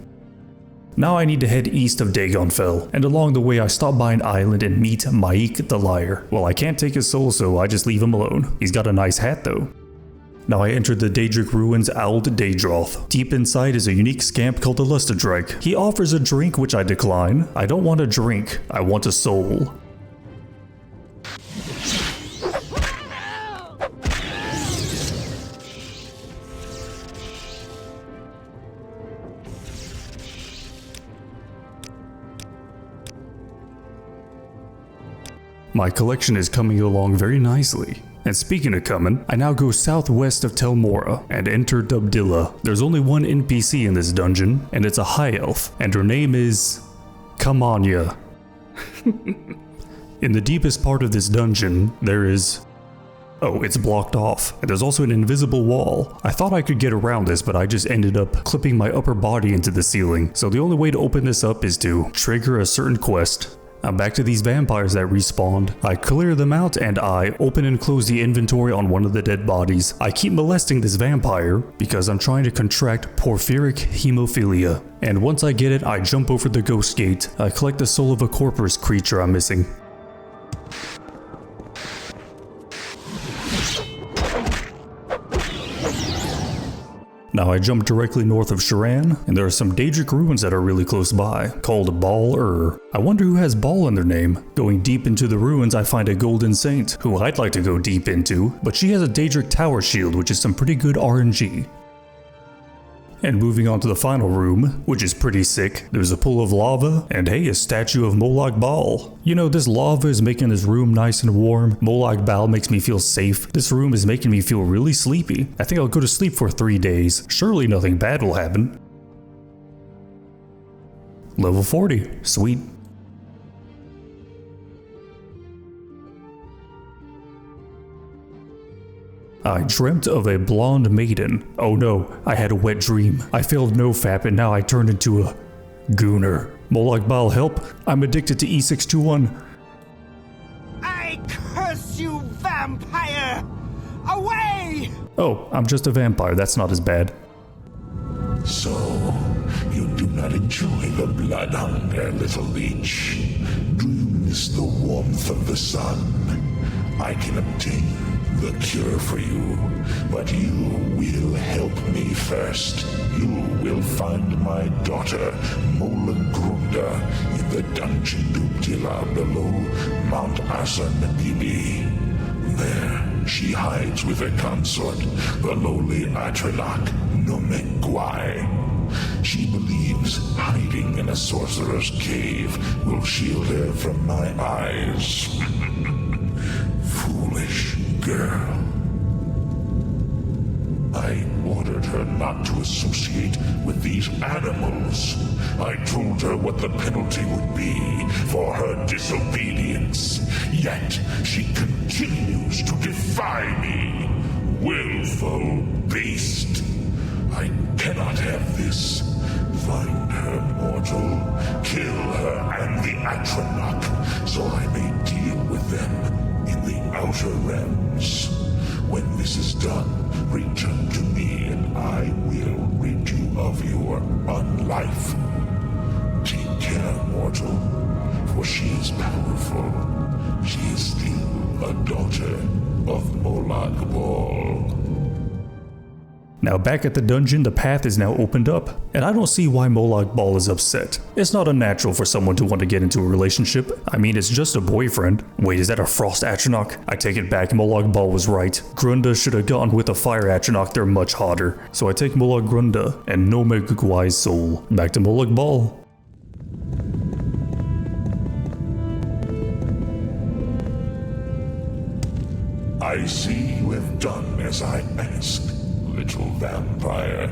Now I need to head east of Dagonfell, and along the way I stop by an island and meet Maik the Liar. Well, I can't take his soul, so I just leave him alone. He's got a nice hat though. Now I enter the Daedric Ruins Ald Daedroth. Deep inside is a unique scamp called the Lustadrike. He offers a drink which I decline. I don't want a drink, I want a soul. My collection is coming along very nicely. And speaking of coming, I now go southwest of Tel Mora and enter Dubdilla. There's only one NPC in this dungeon, and it's a high elf, and her name is Kamanya. In the deepest part of this dungeon, there is... Oh, it's blocked off. And there's also an invisible wall. I thought I could get around this, but I just ended up clipping my upper body into the ceiling. So the only way to open this up is to trigger a certain quest. I'm back to these vampires that respawned. I clear them out and I open and close the inventory on one of the dead bodies. I keep molesting this vampire because I'm trying to contract porphyric hemophilia. And once I get it, I jump over the ghost gate. I collect the soul of a corpus creature I'm missing. Now I jump directly north of Sharan, and there are some Daedric ruins that are really close by, called Baal-Ur. I wonder who has Baal in their name. Going deep into the ruins, I find a Golden Saint, who I'd like to go deep into, but she has a Daedric tower shield, which is some pretty good RNG. And moving on to the final room, which is pretty sick, there's a pool of lava, and hey, a statue of Molag Bal. You know, this lava is making this room nice and warm. Molag Bal makes me feel safe. This room is making me feel really sleepy. I think I'll go to sleep for 3 days. Surely nothing bad will happen. Level 40. Sweet. I dreamt of a blonde maiden. Oh no, I had a wet dream. I failed NoFap and now I turned into a gooner. Molag Bal, help! I'm addicted to E621. I curse you, vampire! Away! Oh, I'm just a vampire, that's not as bad. So, you do not enjoy the blood hunger, little leech. Do you miss the warmth of the sun? I can obtain the cure for you, but you will help me first. You will find my daughter, Molagrunda, in the dungeon Dubtila below Mount Asan-Bibi. There, she hides with her consort, the lowly Atronach Nomegwai. She believes hiding in a sorcerer's cave will shield her from my eyes. Foolish girl. I ordered her not to associate with these animals. I told her what the penalty would be for her disobedience. Yet she continues to defy me. Willful beast. I cannot have this. Find her, mortal. Kill her and the Atronach, so I may deal with them in the outer realms. When this is done, return to me and I will rid you of your unlife. Take care, mortal, for she is powerful. She is still a daughter of Molag Bal. Now back at the dungeon, the path is now opened up, and I don't see why Molag Bal is upset. It's not unnatural for someone to want to get into a relationship. I mean, it's just a boyfriend. Wait, is that a Frost Atronach? I take it back, Molag Bal was right. Grunda should have gone with a Fire Atronach, they're much hotter. So I take Molag Grunda and Nomegwai's soul. Back to Molag Bal. I see you have done as I asked, little vampire.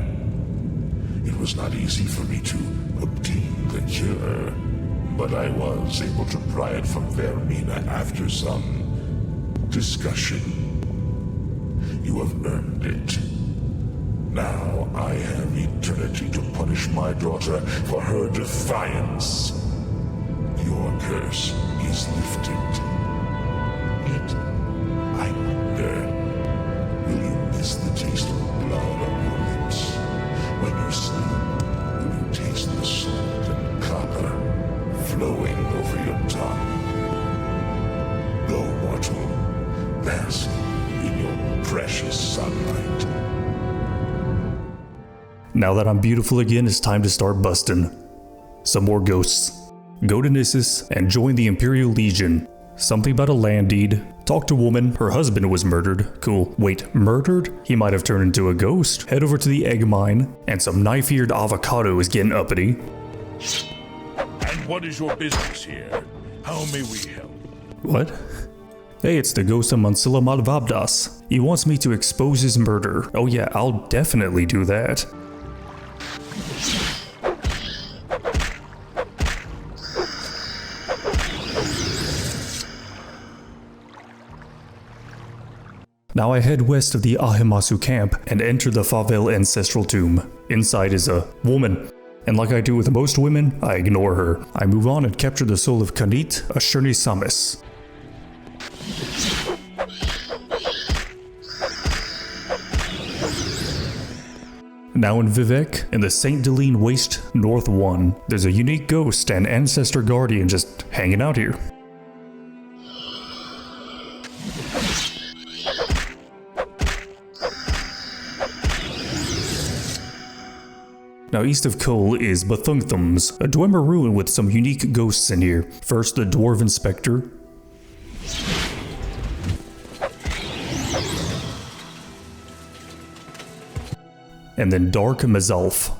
It was not easy for me to obtain the cure, but I was able to pry it from Vermina after some discussion. You have earned it. Now I have eternity to punish my daughter for her defiance. Your curse is lifted. Yet, I wonder, will you miss the taste of blood on your lips? When you sleep, will you taste the salt and copper flowing over your tongue? Go, mortal, bask in your precious sunlight. Now that I'm beautiful again, it's time to start busting. Some more ghosts. Go to Nissus and join the Imperial Legion. Something about a land deed. Talk to woman, her husband was murdered. Cool. Wait, murdered? He might have turned into a ghost. Head over to the egg mine, and some knife-eared avocado is getting uppity. And what is your business here? How may we help? What? Hey, it's the ghost of Mansilla Malvabdas. He wants me to expose his murder. Oh yeah, I'll definitely do that. Now I head west of the Ahemasu camp and enter the Favel ancestral tomb. Inside is a woman. And like I do with most women, I ignore her. I move on and capture the soul of Kanit Ashurni Samis. Now in Vivek, in the St. Deline Waste North 1, there's a unique ghost and ancestor guardian just hanging out here. Now east of Cole is Bethunktham's, a Dwemer ruin with some unique ghosts in here. First the Dwarven Spectre, and then Dark Mazalf.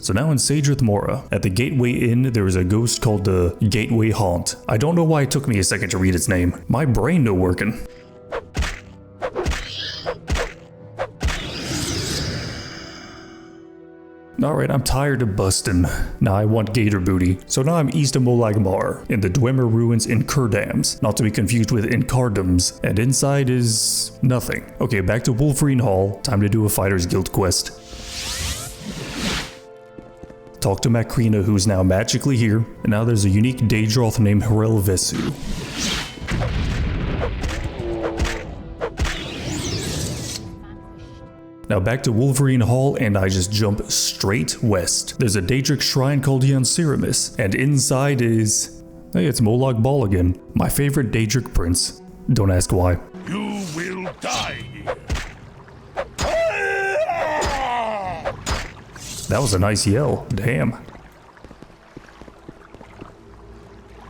So now in Sadrith Mora, at the Gateway Inn, there is a ghost called the Gateway Haunt. I don't know why it took me a second to read its name. My brain no working. Alright, I'm tired of busting. Now I want gator booty. So now I'm east of Molagmar, in the Dwemer ruins in Kurdams, not to be confused with Incardams, and inside is nothing. Okay, back to Wolverine Hall, time to do a Fighter's Guild quest. Talk to Macrina, who's now magically here, and now there's a unique Daedroth named Harel Vesu. Now back to Wolverine Hall, and I just jump straight west. There's a Daedric shrine called Yanciramis, and inside is... hey, it's Molag Bal again, my favorite Daedric prince. Don't ask why. You will die here. That was a nice yell, damn.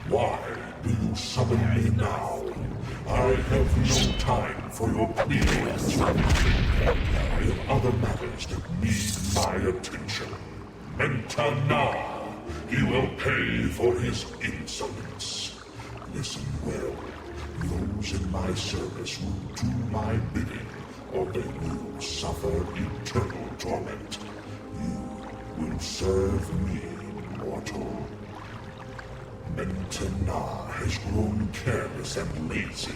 Why do you summon me now? I have no time for your pleas. I have other matters that need my attention. Mentana, he will pay for his insolence. Listen well. Those in my service will do my bidding, or they will suffer eternal torment. You will serve me, mortal. Mentana has grown careless and lazy.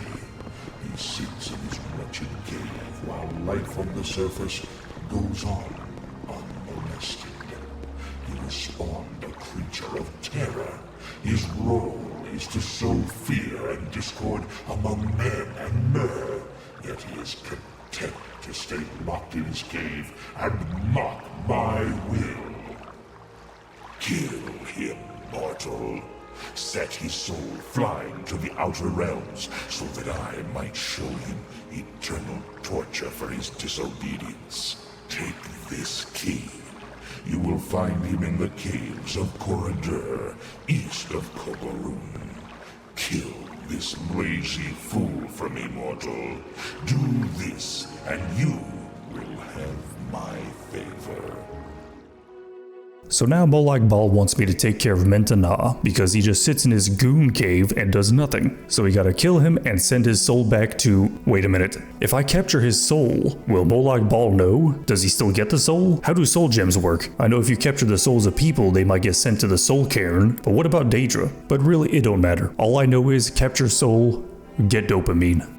He sits in his wretched cave while life on the surface goes on unmolested. He has spawned a creature of terror. His role is to sow fear and discord among men and mer, yet he is content to stay locked in his cave and mock my will. Kill him, mortal. Set his soul flying to the outer realms so that I might show him eternal torture for his disobedience. Take this key. You will find him in the caves of Koradur, east of Kogorun. Kill this lazy fool for me, mortal. Do this, and you will have my favor. So now Molag Bal wants me to take care of Mentana because he just sits in his goon cave and does nothing. So we gotta kill him and send his soul back to... wait a minute. If I capture his soul, will Molag Bal know? Does he still get the soul? How do soul gems work? I know if you capture the souls of people, they might get sent to the soul cairn, but what about Daedra? But really, it don't matter. All I know is capture soul, get dopamine.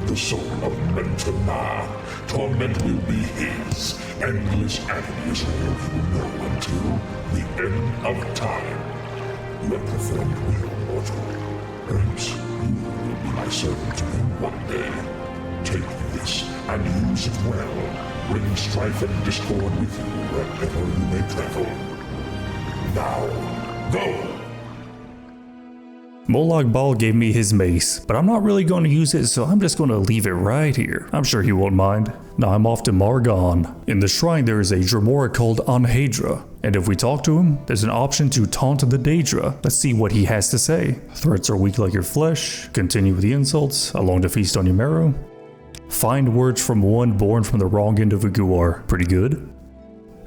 The soul of Mentana. Torment will be his. Endless agony is all he will know until the end of time. You have performed well, mortal. Perhaps you will be my servant one day. Take this and use it well. Bring strife and discord with you wherever you may travel. Now, go! Molag Bal gave me his mace, but I'm not really going to use it, so I'm just going to leave it right here. I'm sure he won't mind. Now I'm off to Margon. In the shrine there is a Dremora called Anhedra, and if we talk to him, there's an option to taunt the Daedra. Let's see what he has to say. Threats are weak like your flesh, continue with the insults, along to feast on your marrow. Find words from one born from the wrong end of a Guar. Pretty good.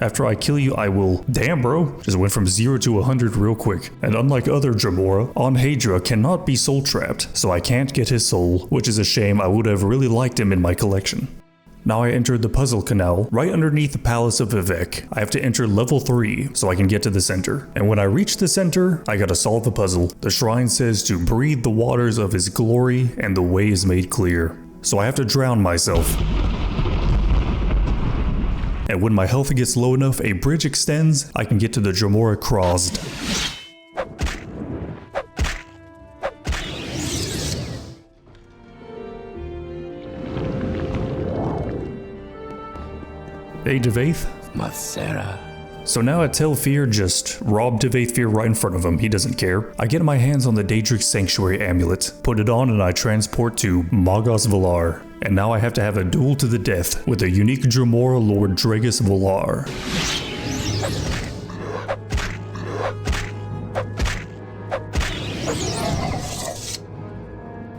After I kill you, I will... Damn, bro. Just went from 0 to 100 real quick. And unlike other Dremora, Anhedra cannot be soul trapped, so I can't get his soul, which is a shame. I would have really liked him in my collection. Now I entered the puzzle canal right underneath the Palace of Vivek. I have to enter level 3 so I can get to the center. And when I reach the center, I gotta solve the puzzle. The shrine says to breathe the waters of his glory and the way is made clear. So I have to drown myself. And when my health gets low enough, a bridge extends, I can get to the Dremora Crossed. Hey, Devaith? Mathera. So now I tell Fear just rob Devaith Fear right in front of him, he doesn't care. I get my hands on the Daedric Sanctuary amulet, put it on and I transport to Magos Valar. And now I have to have a duel to the death with the unique Dremora Lord Dragus Valar.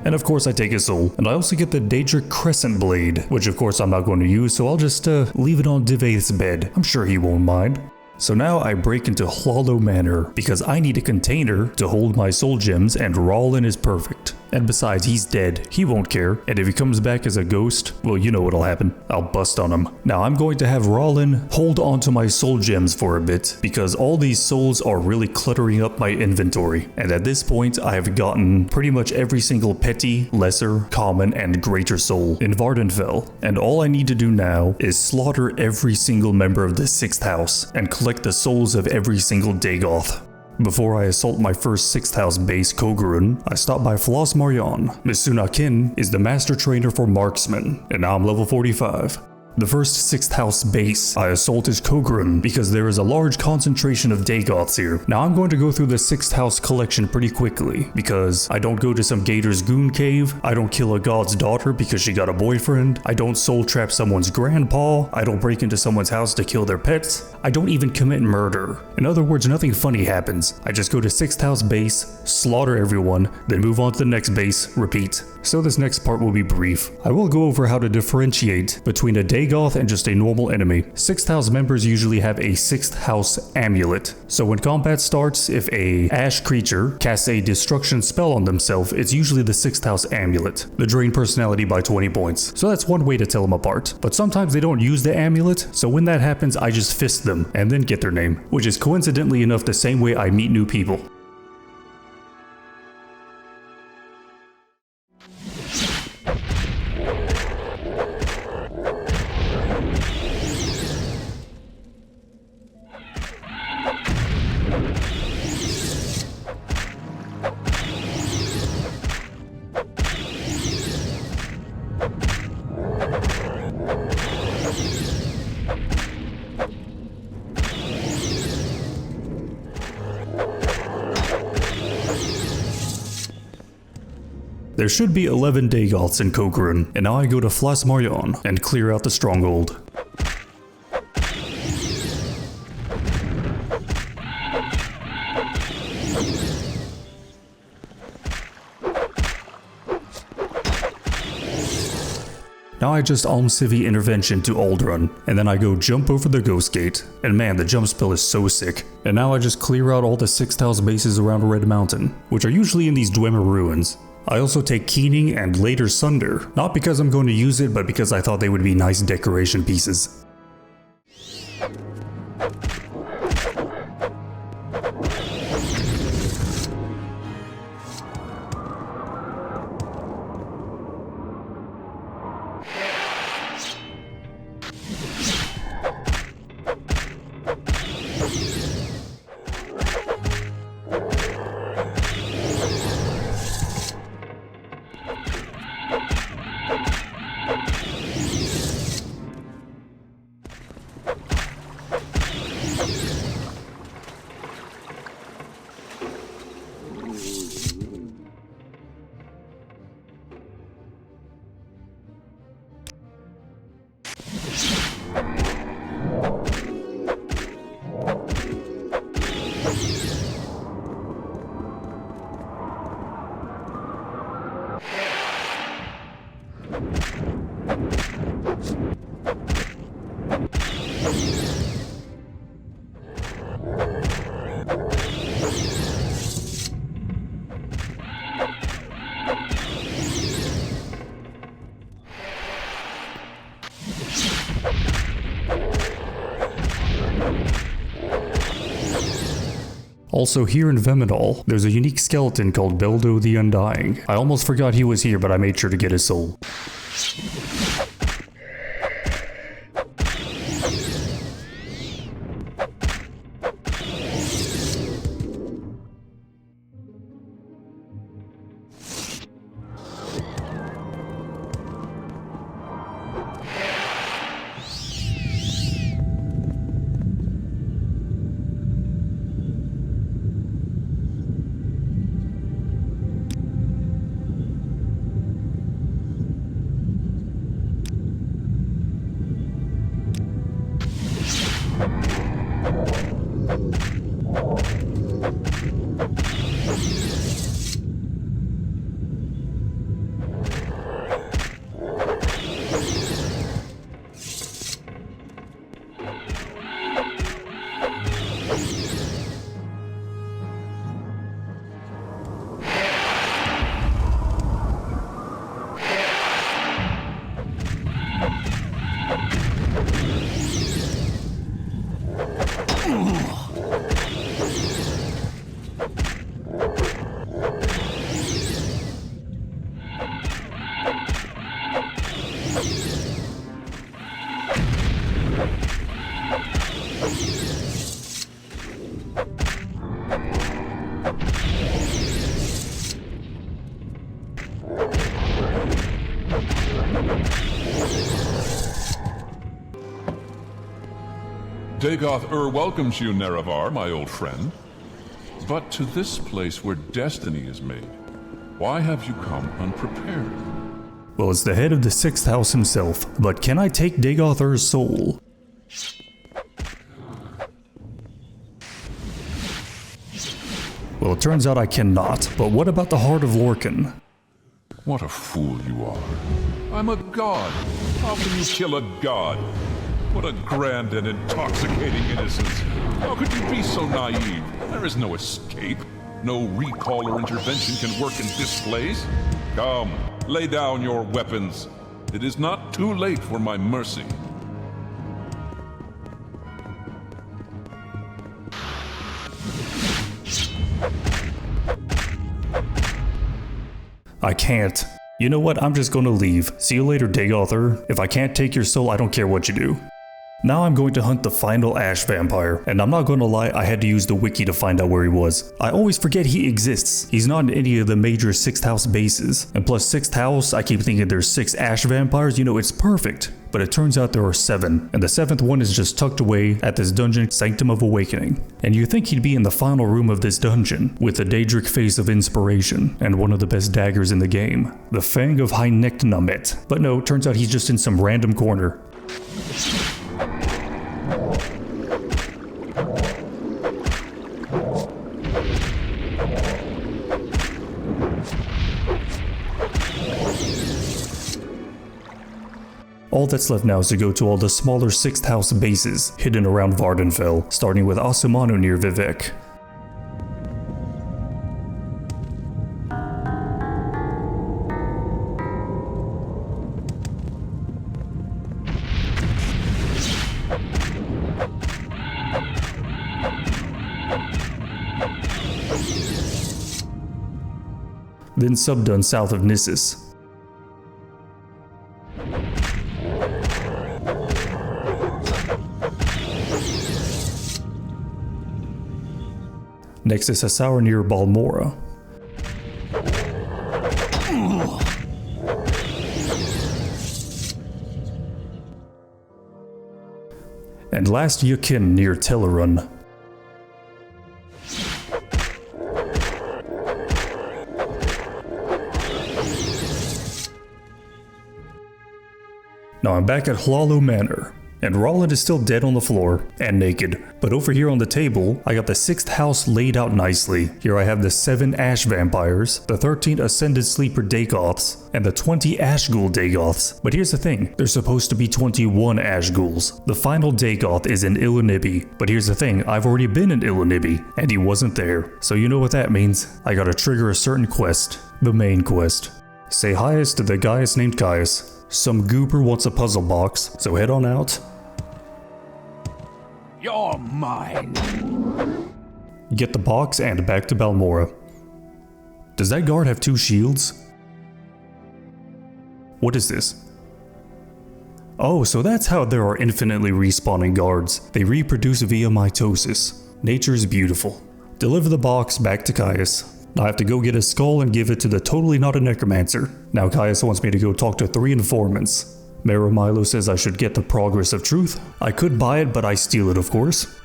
And of course I take his soul, and I also get the Daedric Crescent Blade, which of course I'm not going to use, so I'll just leave it on Devaith's bed. I'm sure he won't mind. So now I break into Hollow Manor, because I need a container to hold my soul gems, and Rawlin is perfect. And besides, he's dead. He won't care. And if he comes back as a ghost, well, you know what'll happen. I'll bust on him. Now I'm going to have Rawlin hold onto my soul gems for a bit, because all these souls are really cluttering up my inventory. And at this point, I have gotten pretty much every single petty, lesser, common, and greater soul in Vardenfell. And all I need to do now is slaughter every single member of the 6th house, and collect the souls of every single Dagoth. Before I assault my first 6th house base, Kogurun, I stop by Floss Marion. Mizuna Kin is the master trainer for marksmen, and now I'm level 45. The first 6th house base I assault is Kogurun because there is a large concentration of Dagoths here. Now I'm going to go through the 6th house collection pretty quickly because I don't go to some Gator's goon cave, I don't kill a god's daughter because she got a boyfriend, I don't soul trap someone's grandpa, I don't break into someone's house to kill their pets, I don't even commit murder. In other words, nothing funny happens. I just go to 6th house base, slaughter everyone, then move on to the next base, repeat. So this next part will be brief. I will go over how to differentiate between a Dagoth and just a normal enemy. 6th house members usually have a 6th house amulet. So when combat starts, if a ash creature casts a destruction spell on themselves, it's usually the 6th house amulet. They drain personality by 20 points. So that's one way to tell them apart. But sometimes they don't use the amulet, so when that happens, I just fist them and then get their name, which is coincidentally enough the same way I meet new people. There should be 11 Dagoths in Kogurun, and now I go to Floss Marion and clear out the stronghold. Now I just Almcivi intervention to Aldrun, and then I go jump over the Ghost Gate, and man, the jump spell is so sick. And now I just clear out all the 6th house bases around Red Mountain, which are usually in these Dwemer ruins. I also take Keening and later Sunder, not because I'm going to use it, but because I thought they would be nice decoration pieces. Also here in Veminal, there's a unique skeleton called Beldo the Undying. I almost forgot he was here, but I made sure to get his soul. Dagoth welcomes you, Nerevar, my old friend. But to this place where destiny is made, why have you come unprepared? Well, it's the head of the 6th house himself, but can I take Dagoth soul? Well, it turns out I cannot, but what about the heart of Lorcan? What a fool you are. I'm a god. How can you kill a god? What a grand and intoxicating innocence. How could you be so naive? There is no escape. No recall or intervention can work in this place. Come, lay down your weapons. It is not too late for my mercy. I can't. You know what? I'm just gonna leave. See you later, Dagoth. If I can't take your soul, I don't care what you do. Now I'm going to hunt the final Ash Vampire, and I'm not gonna lie, I had to use the wiki to find out where he was. I always forget he exists. He's not in any of the major 6th house bases. And plus 6th house, I keep thinking there's 6 Ash Vampires, you know, it's perfect. But it turns out there are 7, and the 7th one is just tucked away at this dungeon, Sanctum of Awakening. And you think he'd be in the final room of this dungeon, with the Daedric face of inspiration, and one of the best daggers in the game, the Fang of Hyneknamet. But no, turns out he's just in some random corner. All that's left now is to go to all the smaller 6th house bases hidden around Vardenfell, starting with Asumanu near Vivek. Then Subdun south of Nissus. Next is Hasaur near Balmora. And last Yakin near Tellerun. Now I'm back at Hlaalu Manor, and Roland is still dead on the floor, and naked. But over here on the table, I got the 6th house laid out nicely. Here I have the 7 Ash Vampires, the 13 Ascended Sleeper Dagoths, and the 20 Ashghoul Dagoths. But here's the thing, there's supposed to be 21 Ashghouls. The final Dagoth is in Ilunibi, but here's the thing, I've already been in Ilunibi, and he wasn't there. So you know what that means. I gotta trigger a certain quest, the main quest. Say highest to the Gaius named Caius. Some goober wants a puzzle box, so head on out. You're mine. get the box, and back to Balmora. Does that guard have 2 shields? What is this? Oh, so that's how there are infinitely respawning guards. They reproduce via mitosis. Nature's beautiful. Deliver the box back to Caius. I have to go get a skull and give it to the totally not a necromancer. Now Caius wants me to go talk to 3 informants. Mero Milo says I should get the Progress of Truth. I could buy it, but I steal it, of course.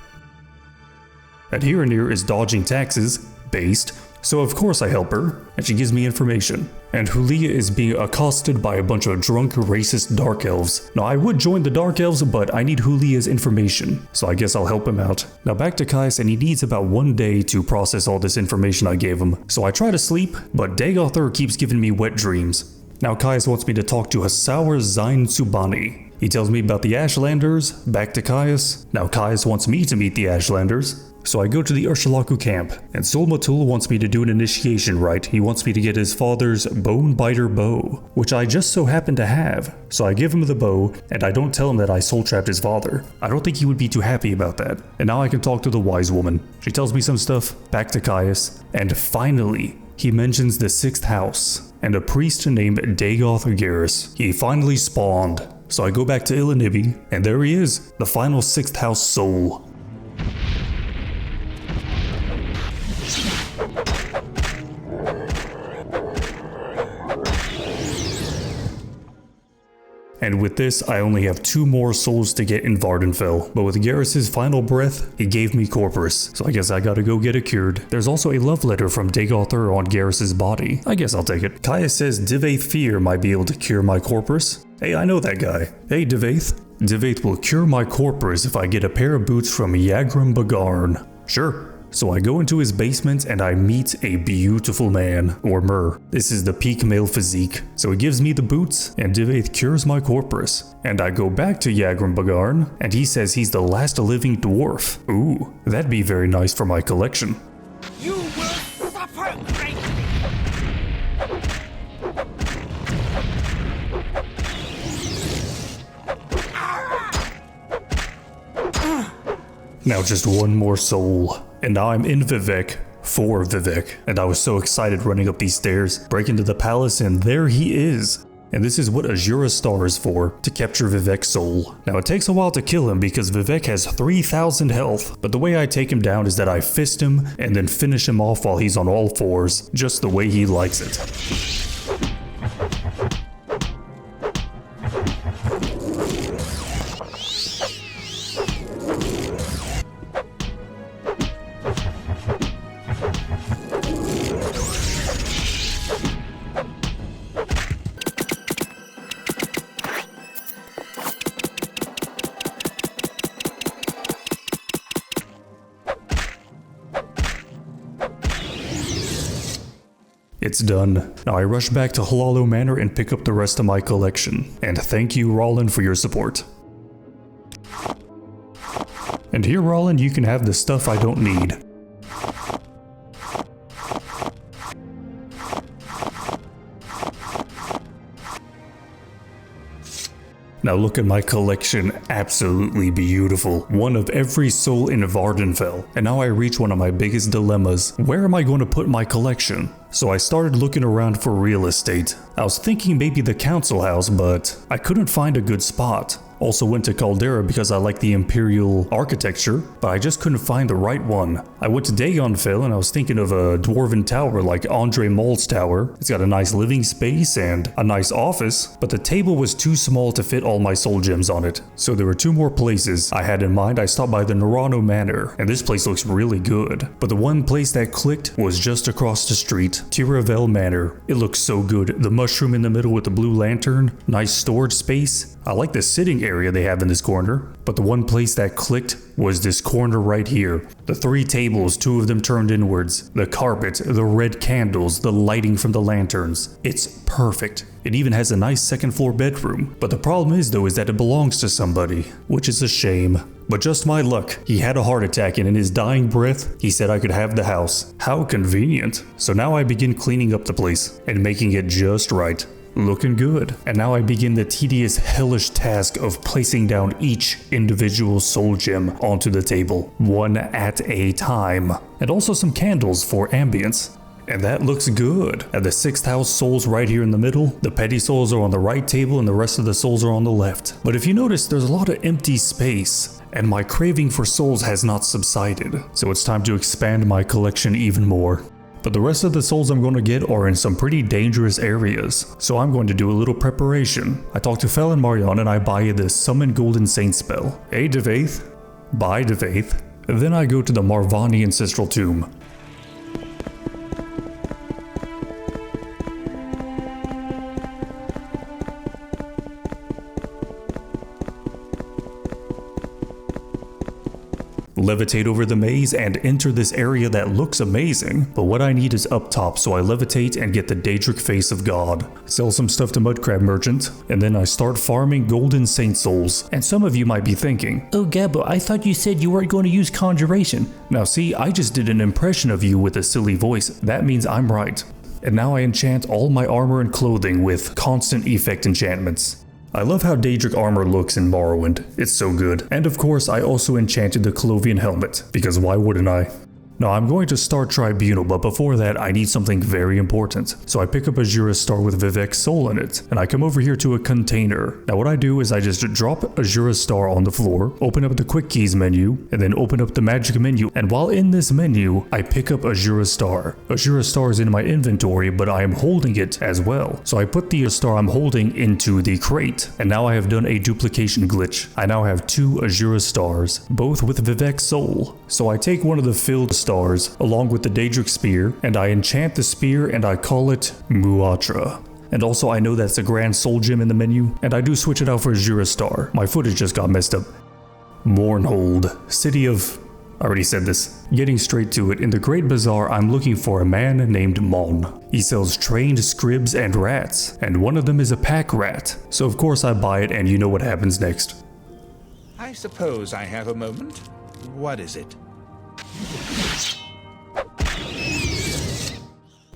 Adhere is dodging taxes, based, so of course I help her, and she gives me information. And Hulia is being accosted by a bunch of drunk, racist Dark Elves. Now I would join the Dark Elves, but I need Hulia's information, so I guess I'll help him out. Now back to Caius, and he needs about 1 day to process all this information I gave him. So I try to sleep, but Dagothur keeps giving me wet dreams. Now Caius wants me to talk to Hasaur Zain Tsubani. He tells me about the Ashlanders, back to Caius. Now Caius wants me to meet the Ashlanders. So I go to the Ursulaku camp, and Solmatul wants me to do an initiation rite. He wants me to get his father's Bone Biter bow, which I just so happen to have. So I give him the bow, and I don't tell him that I soul trapped his father. I don't think he would be too happy about that. And now I can talk to the wise woman. She tells me some stuff, back to Caius, and finally, he mentions the 6th house, and a priest named Dagoth Garrus. He finally spawned. So I go back to Illinibi, and there he is, the final 6th house soul. And with this, I only have 2 more souls to get in Vardenfell. But with Garrus's final breath, he gave me Corpus. So I guess I gotta go get it cured. There's also a love letter from Dagothur on Garrus's body. I guess I'll take it. Caius says Divaith Fear might be able to cure my Corpus. Hey, I know that guy. Hey, Divaith. Divaith will cure my Corpus if I get a pair of boots from Yagrum Bagarn. Sure. So I go into his basement and I meet a beautiful man, or mer. This is the peak male physique. So he gives me the boots and Divaith cures my Corpus. And I go back to Yagrum Bagarn and he says he's the last living dwarf. Ooh, that'd be very nice for my collection. You will suffer greatly. Now just 1 more soul. And now I'm in Vivec, for Vivec. And I was so excited running up these stairs, break into the palace, and there he is. And this is what Azura Star is for, to capture Vivec's soul. Now it takes a while to kill him because Vivec has 3,000 health, but the way I take him down is that I fist him and then finish him off while he's on all 4s, just the way he likes it. It's done. Now I rush back to Halalo Manor and pick up the rest of my collection. And thank you, Rollin, for your support. And here, Rollin, you can have the stuff I don't need. Now look at my collection, absolutely beautiful. 1 of every soul in Vardenfell. And now I reach one of my biggest dilemmas. Where am I going to put my collection? So I started looking around for real estate. I was thinking maybe the council house, but I couldn't find a good spot. Also went to Caldera because I like the imperial architecture, but I just couldn't find the right one. I went to Dagonfell and I was thinking of a dwarven tower like Andre Moll's tower. It's got a nice living space and a nice office, but the table was too small to fit all my soul gems on it. So there were 2 more places I had in mind. I stopped by the Norano Manor, and this place looks really good. But the one place that clicked was just across the street, Tiravel Manor. It looks so good. The mushroom in the middle with the blue lantern, nice storage space. I like the sitting area they have in this corner, but the one place that clicked was this corner right here. The 3 tables, 2 of them turned inwards, the carpet, the red candles, the lighting from the lanterns. It's perfect. It even has a nice 2nd floor bedroom. But the problem is though is that it belongs to somebody, which is a shame. But just my luck, he had a heart attack and in his dying breath, he said I could have the house. How convenient. So now I begin cleaning up the place and making it just right. looking good. And now I begin the tedious, hellish task of placing down each individual soul gem onto the table, one at a time. And also some candles for ambience. And that looks good. At the 6th house souls right here in the middle, the petty souls are on the right table and the rest of the souls are on the left. But if you notice, there's a lot of empty space, and my craving for souls has not subsided. So it's time to expand my collection even more. But the rest of the souls I'm going to get are in some pretty dangerous areas, so I'm going to do a little preparation. I talked to Fel and Marion and I buy this Summon Golden Saint spell. A Devaith, buy Devaith, then I go to the Marvani Ancestral Tomb. Levitate over the maze and enter this area that looks amazing, but what I need is up top, so I levitate and get the Daedric Face of God. Sell some stuff to Mudcrab Merchant, and then I start farming Golden Saint Souls. And some of you might be thinking, oh Gabbo, I thought you said you weren't going to use Conjuration. Now see, I just did an impression of you with a silly voice. That means I'm right. And now I enchant all my armor and clothing with constant effect enchantments. I love how Daedric armor looks in Morrowind, it's so good. And of course I also enchanted the Clovian helmet, because why wouldn't I? Now I'm going to start Tribunal, but before that I need something very important. So I pick up a Azura's Star with Vivek's soul in it, and I come over here to a container. Now what I do is I just drop Azura's Star on the floor, open up the quick keys menu, and then open up the magic menu, and while in this menu, I pick up Azura's Star. Azura's Star is in my inventory, but I am holding it as well. So I put the star I'm holding into the crate, and now I have done a duplication glitch. I now have 2 Azura's Stars, both with Vivek's soul. So I take one of the filled stars along with the Daedric spear, and I enchant the spear and I call it Muatra. And also I know that's a grand soul gem in the menu, and I do switch it out for Azura's Star. My footage just got messed up. Mournhold, city of... I already said this. Getting straight to it, in the Great Bazaar I'm looking for a man named Mon. He sells trained scribs and rats, and one of them is a pack rat. So of course I buy it, and you know what happens next. I suppose I have a moment. What is it?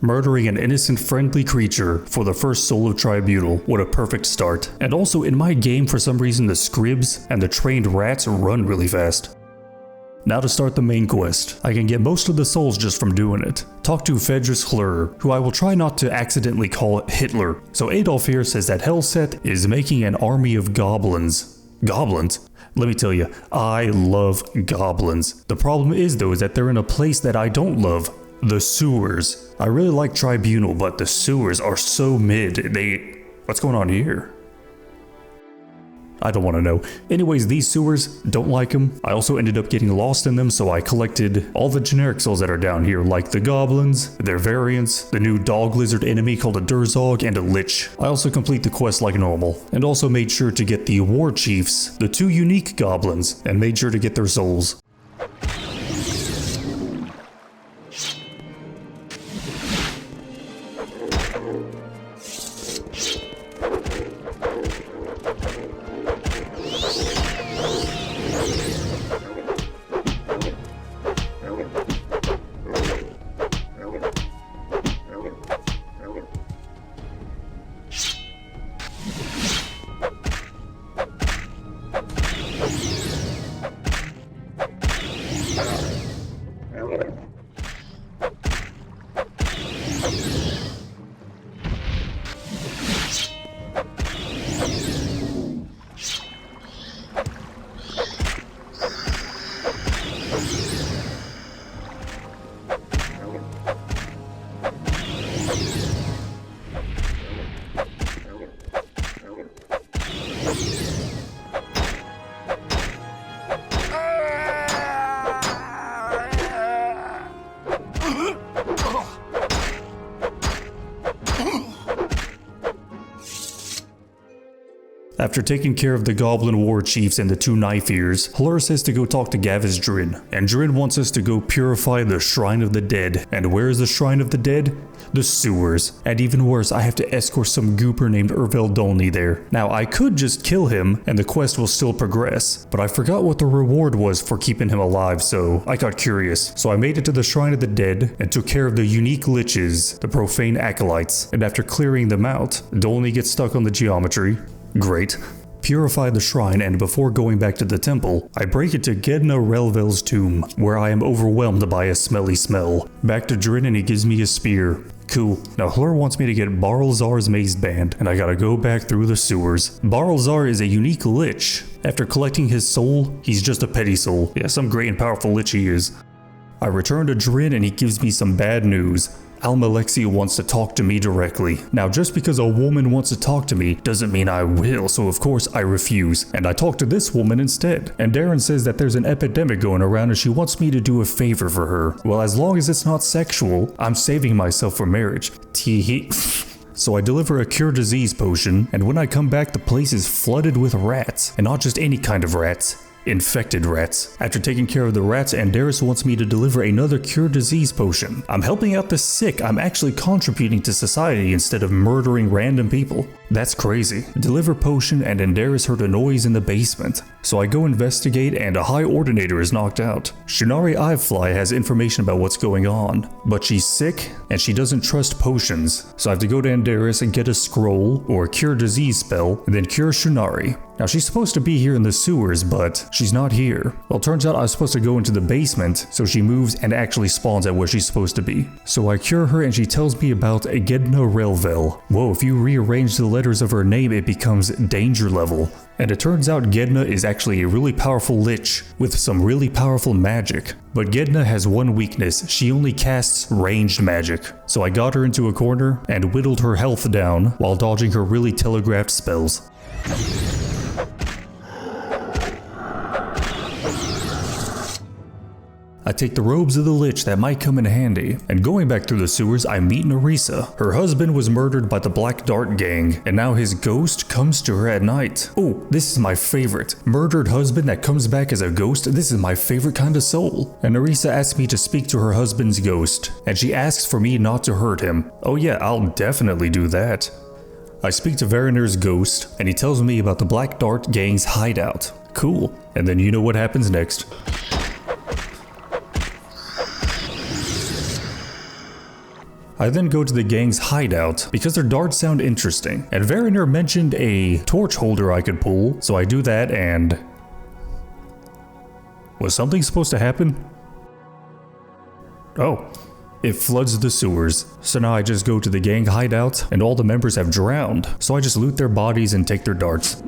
Murdering an innocent friendly creature for the first soul of Tribunal. What a perfect start. And also in my game for some reason the scribs and the trained rats run really fast. Now to start the main quest. I can get most of the souls just from doing it. Talk to Fedris Hlur, who I will try not to accidentally call Hitler. So Adolf here says that Hellset is making an army of goblins. Goblins? Let me tell you, I love goblins. The problem is though is that they're in a place that I don't love. The sewers. I really like Tribunal, but the sewers are so mid. What's going on here? I don't want to know. Anyways, these sewers, don't like them. I also ended up getting lost in them, so I collected all the generic souls that are down here, like the goblins, their variants, the new dog lizard enemy called a Durzog, and a Lich. I also complete the quest like normal, and also made sure to get the war chiefs, the 2 unique goblins, and made sure to get their souls. After taking care of the Goblin War Chiefs and the 2 Knife Ears, Hlur says to go talk to Gavis Drin, and Drin wants us to go purify the Shrine of the Dead. And where is the Shrine of the Dead? The sewers. And even worse, I have to escort some goober named Ervel Dolny there. Now, I could just kill him and the quest will still progress, but I forgot what the reward was for keeping him alive, so I got curious. So I made it to the Shrine of the Dead and took care of the unique liches, the profane acolytes, and after clearing them out, Dolny gets stuck on the geometry. Great. Purify the shrine, and before going back to the temple, I break it to Gedna Relvel's tomb, where I am overwhelmed by a smelly smell. Back to Drin and he gives me a spear. Cool. Now Hlur wants me to get Barlzar's maze band, and I gotta go back through the sewers. Barlzar is a unique lich. After collecting his soul, he's just a petty soul. Yeah, some great and powerful lich he is. I return to Drin and he gives me some bad news. Almalexia wants to talk to me directly. Now, just because a woman wants to talk to me doesn't mean I will, so of course I refuse. And I talk to this woman instead. And Darren says that there's an epidemic going around and she wants me to do a favor for her. Well, as long as it's not sexual, I'm saving myself for marriage. Tee-hee. So I deliver a cure disease potion, and when I come back, the place is flooded with rats. And not just any kind of rats. Infected rats. After taking care of the rats, Andaris wants me to deliver another cure disease potion. I'm helping out the sick. I'm actually contributing to society instead of murdering random people. That's crazy. Deliver potion and Andaris heard a noise in the basement. So I go investigate and a high ordinator is knocked out. Shunari Eyefly has information about what's going on, but she's sick and she doesn't trust potions. So I have to go to Andaris and get a scroll or a cure disease spell and then cure Shunari. Now she's supposed to be here in the sewers, but she's not here. Well, turns out I was supposed to go into the basement, so she moves and actually spawns at where she's supposed to be. So I cure her and she tells me about Gedna Relvel. Whoa, if you rearrange the letters of her name, it becomes danger level. And it turns out Gedna is actually a really powerful lich with some really powerful magic. But Gedna has one weakness, she only casts ranged magic. So I got her into a corner and whittled her health down while dodging her really telegraphed spells. I take the robes of the lich that might come in handy, and going back through the sewers I meet Nerissa. Her husband was murdered by the Black Dart gang, and now his ghost comes to her at night. Oh, this is my favorite. Murdered husband that comes back as a ghost, this is my favorite kind of soul. And Nerissa asks me to speak to her husband's ghost, and she asks for me not to hurt him. Oh yeah, I'll definitely do that. I speak to Veriner's ghost, and he tells me about the Black Dart gang's hideout. Cool. And then you know what happens next. I then go to the gang's hideout because their darts sound interesting, and Veriner mentioned a torch holder I could pull, so I do that and... Was something supposed to happen? Oh. It floods the sewers, so now I just go to the gang hideout and all the members have drowned, so I just loot their bodies and take their darts.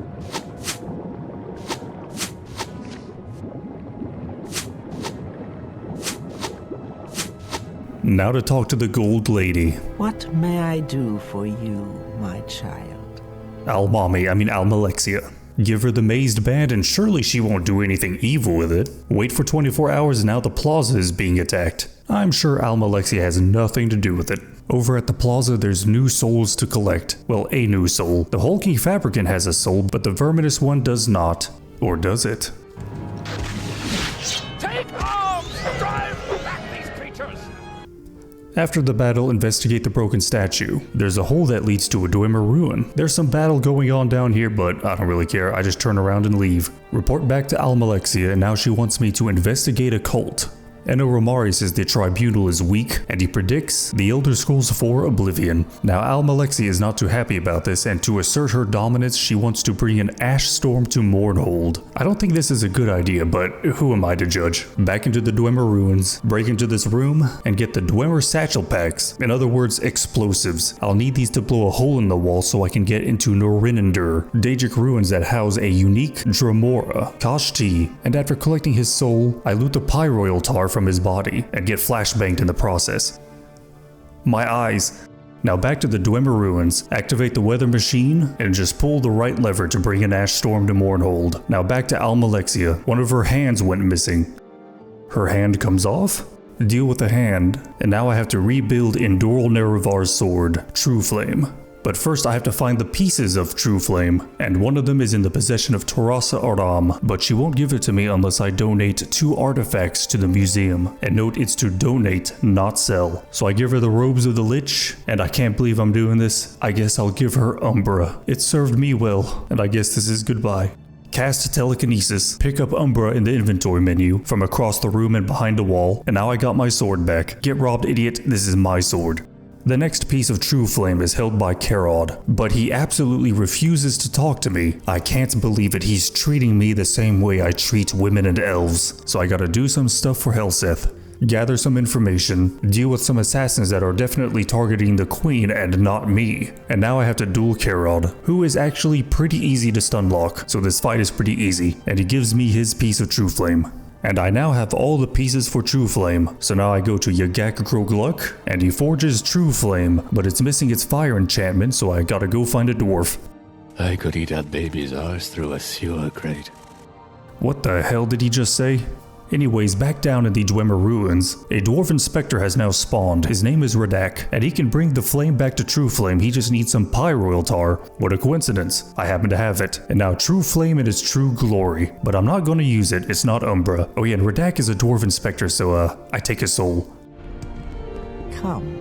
Now to talk to the gold lady. What may I do for you, my child? Almalexia. Give her the mazed band and surely she won't do anything evil with it. Wait for 24 hours and now the plaza is being attacked. I'm sure Almalexia has nothing to do with it. Over at the plaza there's new souls to collect. Well, a new soul. The hulking fabricant has a soul, but the verminous one does not. Or does it? Take arms! Drive back these creatures! After the battle, investigate the broken statue. There's a hole that leads to a Dwemer ruin. There's some battle going on down here, but I don't really care. I just turn around and leave. Report back to Almalexia, and now she wants me to investigate a cult. Enno Romari says the Tribunal is weak, and he predicts the Elder Scrolls IV Oblivion. Now Almalexia is not too happy about this, and to assert her dominance, she wants to bring an ash storm to Mournhold. I don't think this is a good idea, but who am I to judge? Back into the Dwemer ruins, break into this room, and get the Dwemer satchel packs. In other words, explosives. I'll need these to blow a hole in the wall so I can get into Norinender, Daedric ruins that house a unique Dramora, Kashti, and after collecting his soul, I loot the Pyroil tar from his body and get flashbanged in the process. My eyes. Now back to the Dwemer ruins, activate the weather machine and just pull the right lever to bring an ash storm to Mournhold. Now back to Almalexia, one of her hands went missing. Her hand comes off? Deal with the hand, and now I have to rebuild Endural Nerevar's sword, True Flame. But first I have to find the pieces of True Flame, and one of them is in the possession of Tarasa Aram, but she won't give it to me unless I donate 2 artifacts to the museum. And note, it's to donate, not sell. So I give her the robes of the Lich, and I can't believe I'm doing this. I guess I'll give her Umbra. It served me well, and I guess this is goodbye. Cast Telekinesis, pick up Umbra in the inventory menu from across the room and behind the wall, and now I got my sword back. Get robbed, idiot, this is my sword. The next piece of True Flame is held by Karod, but he absolutely refuses to talk to me. I can't believe it, he's treating me the same way I treat women and elves. So I gotta do some stuff for Helseth. Gather some information, deal with some assassins that are definitely targeting the Queen and not me. And now I have to duel Karod, who is actually pretty easy to stunlock, so this fight is pretty easy, and he gives me his piece of True Flame. And I now have all the pieces for True Flame, so now I go to Yagak Grogluk, and he forges True Flame, but it's missing its fire enchantment, so I gotta go find a dwarf. I could eat a baby's arse through a sewer grate. What the hell did he just say? Anyways, back down in the Dwemer ruins, a dwarven spectre has now spawned. His name is Radak, and he can bring the flame back to True Flame. He just needs some pyroiltar. What a coincidence. I happen to have it. And now True Flame in its true glory. But I'm not going to use it. It's not Umbra. Oh yeah, and Radak is a dwarven spectre, so I take his soul. Come,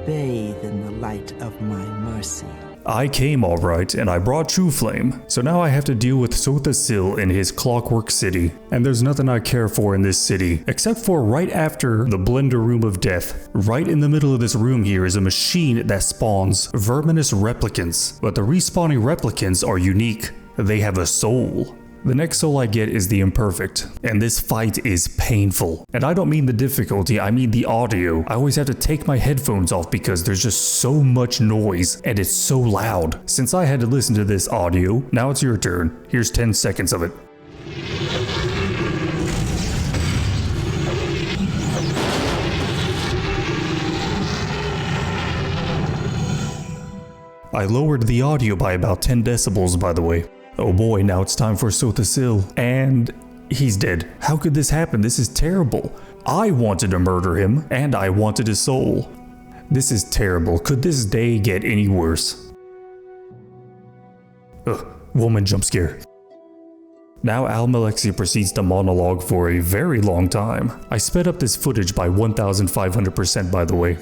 bathe in the light of my mercy. I came alright, and I brought True Flame, so now I have to deal with Sotha Sil in his Clockwork City. And there's nothing I care for in this city, except for right after the Blender Room of Death. Right in the middle of this room here is a machine that spawns verminous replicants, but the respawning replicants are unique. They have a soul. The next soul I get is the Imperfect, and this fight is painful. And I don't mean the difficulty, I mean the audio. I always have to take my headphones off because there's just so much noise, and it's so loud. Since I had to listen to this audio, now it's your turn. Here's 10 seconds of it. I lowered the audio by about 10 decibels, by the way. Oh boy, now it's time for Sotha Sil, and he's dead. How could this happen? This is terrible. I wanted to murder him, and I wanted his soul. This is terrible. Could this day get any worse? Ugh, woman jump scare. Now Almalexia proceeds to monologue for a very long time. I sped up this footage by 1,500% by the way.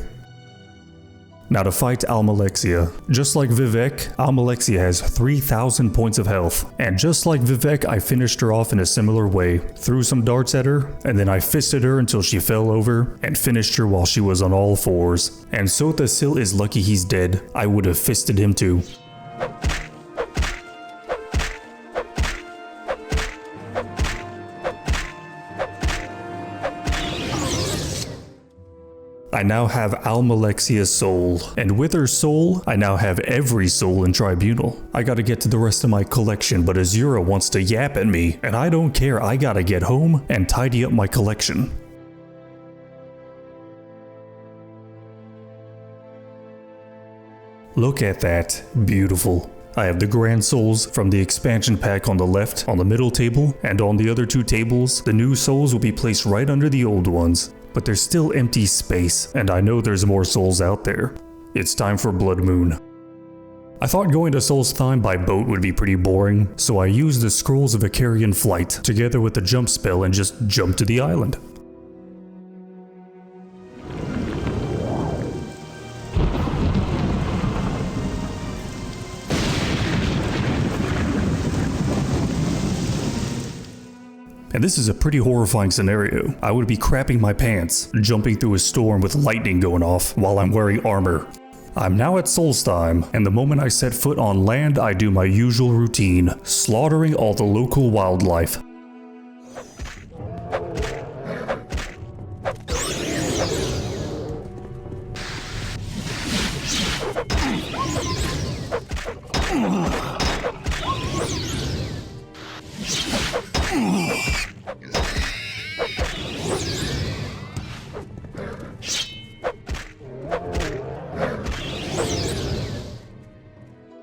Now to fight Almalexia. Just like Vivek, Almalexia has 3,000 points of health. And just like Vivek, I finished her off in a similar way. Threw some darts at her, and then I fisted her until she fell over, and finished her while she was on all fours. And Sotha Sil is lucky he's dead. I would have fisted him too. I now have Almalexia's soul, and with her soul, I now have every soul in Tribunal. I gotta get to the rest of my collection, but Azura wants to yap at me, and I don't care, I gotta get home and tidy up my collection. Look at that, beautiful. I have the Grand Souls from the expansion pack on the left, on the middle table, and on the other 2 tables, the new souls will be placed right under the old ones. But there's still empty space, and I know there's more souls out there. It's time for Bloodmoon. I thought going to Solstheim by boat would be pretty boring, so I used the Scrolls of Icarian Flight together with the jump spell and just jumped to the island. And this is a pretty horrifying scenario. I would be crapping my pants, jumping through a storm with lightning going off while I'm wearing armor. I'm now at Solstheim, and the moment I set foot on land, I do my usual routine, slaughtering all the local wildlife.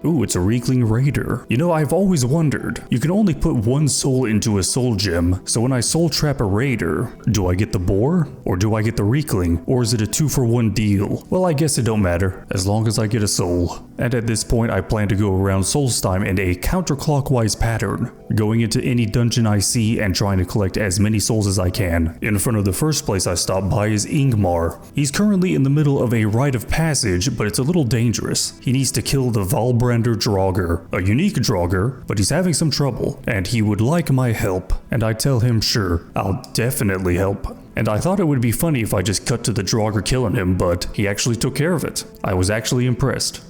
Ooh, it's a Reekling Raider. You know, I've always wondered, you can only put 1 soul into a soul gem, so when I soul trap a Raider, do I get the boar? Or do I get the Reekling? Or is it a 2-for-1 deal? Well, I guess it don't matter, as long as I get a soul. And at this point I plan to go around Solstheim in a counterclockwise pattern, going into any dungeon I see and trying to collect as many souls as I can. In front of the first place I stop by is Ingmar. He's currently in the middle of a rite of passage, but it's a little dangerous. He needs to kill the Valbrander Draugr, a unique Draugr, but he's having some trouble, and he would like my help. And I tell him sure, I'll definitely help. And I thought it would be funny if I just cut to the Draugr killing him, but he actually took care of it. I was actually impressed.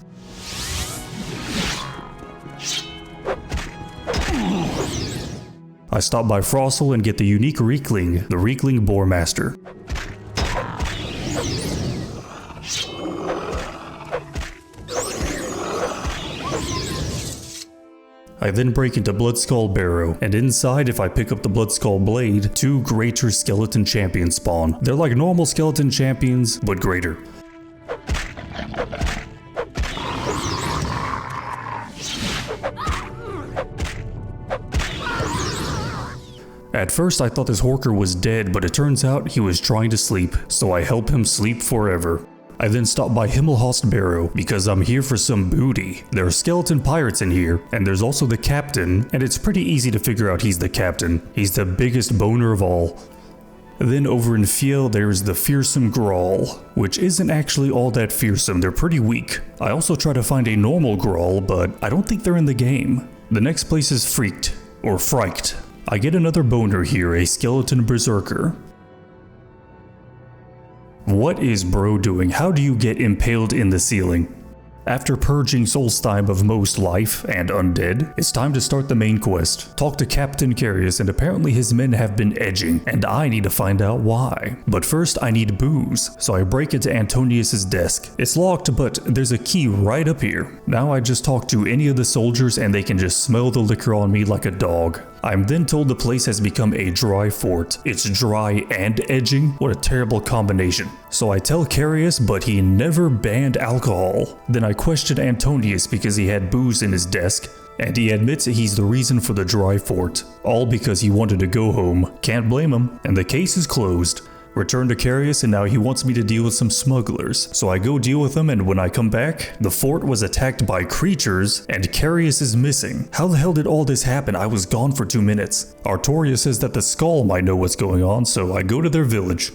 I stop by Frostle and get the unique Reekling, the Reekling Boremaster. I then break into Bloodskull Barrow, and inside, if I pick up the Bloodskull Blade, 2 greater skeleton champions spawn. They're like normal skeleton champions, but greater. At first I thought this Horker was dead, but it turns out he was trying to sleep, so I help him sleep forever. I then stop by Himmelhost Barrow because I'm here for some booty. There are skeleton pirates in here, and there's also the captain, and it's pretty easy to figure out he's the captain. He's the biggest boner of all. Then over in Fjell there's the fearsome Grawl, which isn't actually all that fearsome, they're pretty weak. I also try to find a normal Grawl, but I don't think they're in the game. The next place is Freaked, or Fryked. I get another boner here, a skeleton berserker. What is bro doing? How do you get impaled in the ceiling? After purging Solstheim of most life and undead, it's time to start the main quest. Talk to Captain Carius, and apparently his men have been edging, and I need to find out why. But first I need booze, so I break into Antonius's desk. It's locked, but there's a key right up here. Now I just talk to any of the soldiers and they can just smell the liquor on me like a dog. I'm then told the place has become a dry fort. It's dry and edging? What a terrible combination. So I tell Carius, but he never banned alcohol. Then I question Antonius because he had booze in his desk, and he admits he's the reason for the dry fort. All because he wanted to go home. Can't blame him. And the case is closed. Return to Carius, and now he wants me to deal with some smugglers. So I go deal with them, and when I come back, the fort was attacked by creatures, and Carius is missing. How the hell did all this happen? I was gone for 2 minutes. Artoria says that the Skull might know what's going on, so I go to their village.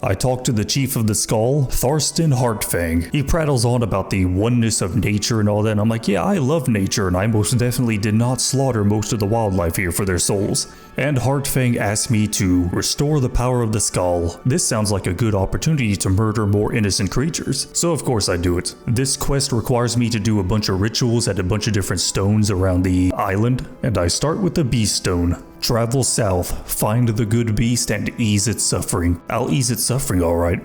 I talk to the chief of the Skull, Tharstan Heartfang. He prattles on about the oneness of nature and all that, and I'm like, yeah, I love nature, and I most definitely did not slaughter most of the wildlife here for their souls. And Heartfang asks me to restore the power of the Skull. This sounds like a good opportunity to murder more innocent creatures, so of course I do it. This quest requires me to do a bunch of rituals at a bunch of different stones around the island, and I start with the Beast Stone. Travel south, find the good beast, and ease its suffering. I'll ease its suffering, alright.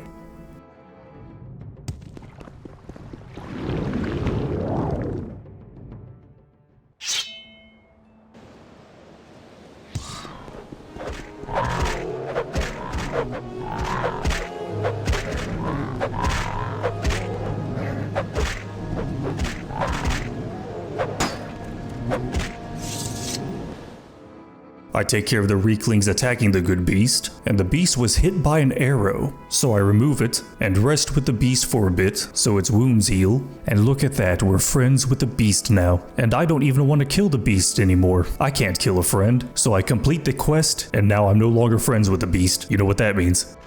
I take care of the Reeklings attacking the good beast, and the beast was hit by an arrow, so I remove it and rest with the beast for a bit so its wounds heal. And look at that, we're friends with the beast now, and I don't even want to kill the beast anymore. I can't kill a friend, so I complete the quest, and now I'm no longer friends with the beast. You know what that means.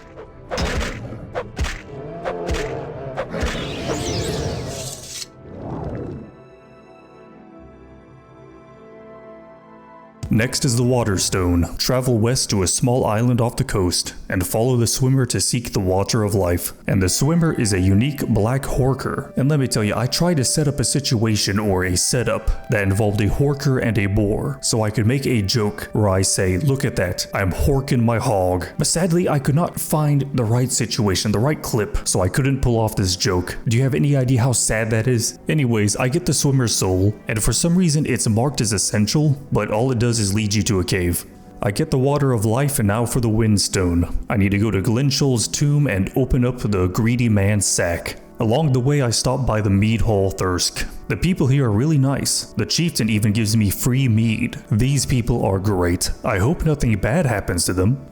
Next is the Waterstone. Travel west to a small island off the coast, and follow the swimmer to seek the water of life. And the swimmer is a unique black Horker. And let me tell you, I tried to set up a situation or a setup that involved a Horker and a boar, so I could make a joke where I say, look at that, I'm horking my hog. But sadly, I could not find the right situation, the right clip, so I couldn't pull off this joke. Do you have any idea how sad that is? Anyways, I get the swimmer's soul, and for some reason it's marked as essential, but all it does is lead you to a cave. I get the water of life, and now for the Windstone. I need to go to Glenshul's tomb and open up the greedy man's sack. Along the way I stop by the mead hall Thirsk. The people here are really nice. The chieftain even gives me free mead. These people are great. I hope nothing bad happens to them.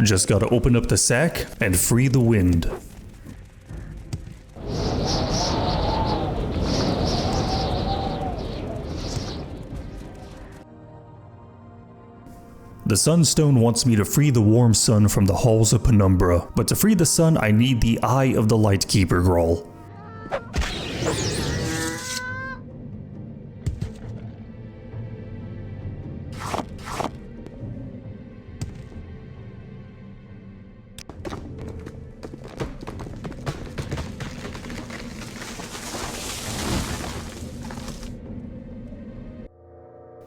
Just gotta open up the sack and free the wind. The Sunstone wants me to free the warm sun from the halls of Penumbra, but to free the sun I need the Eye of the Lightkeeper Grawl.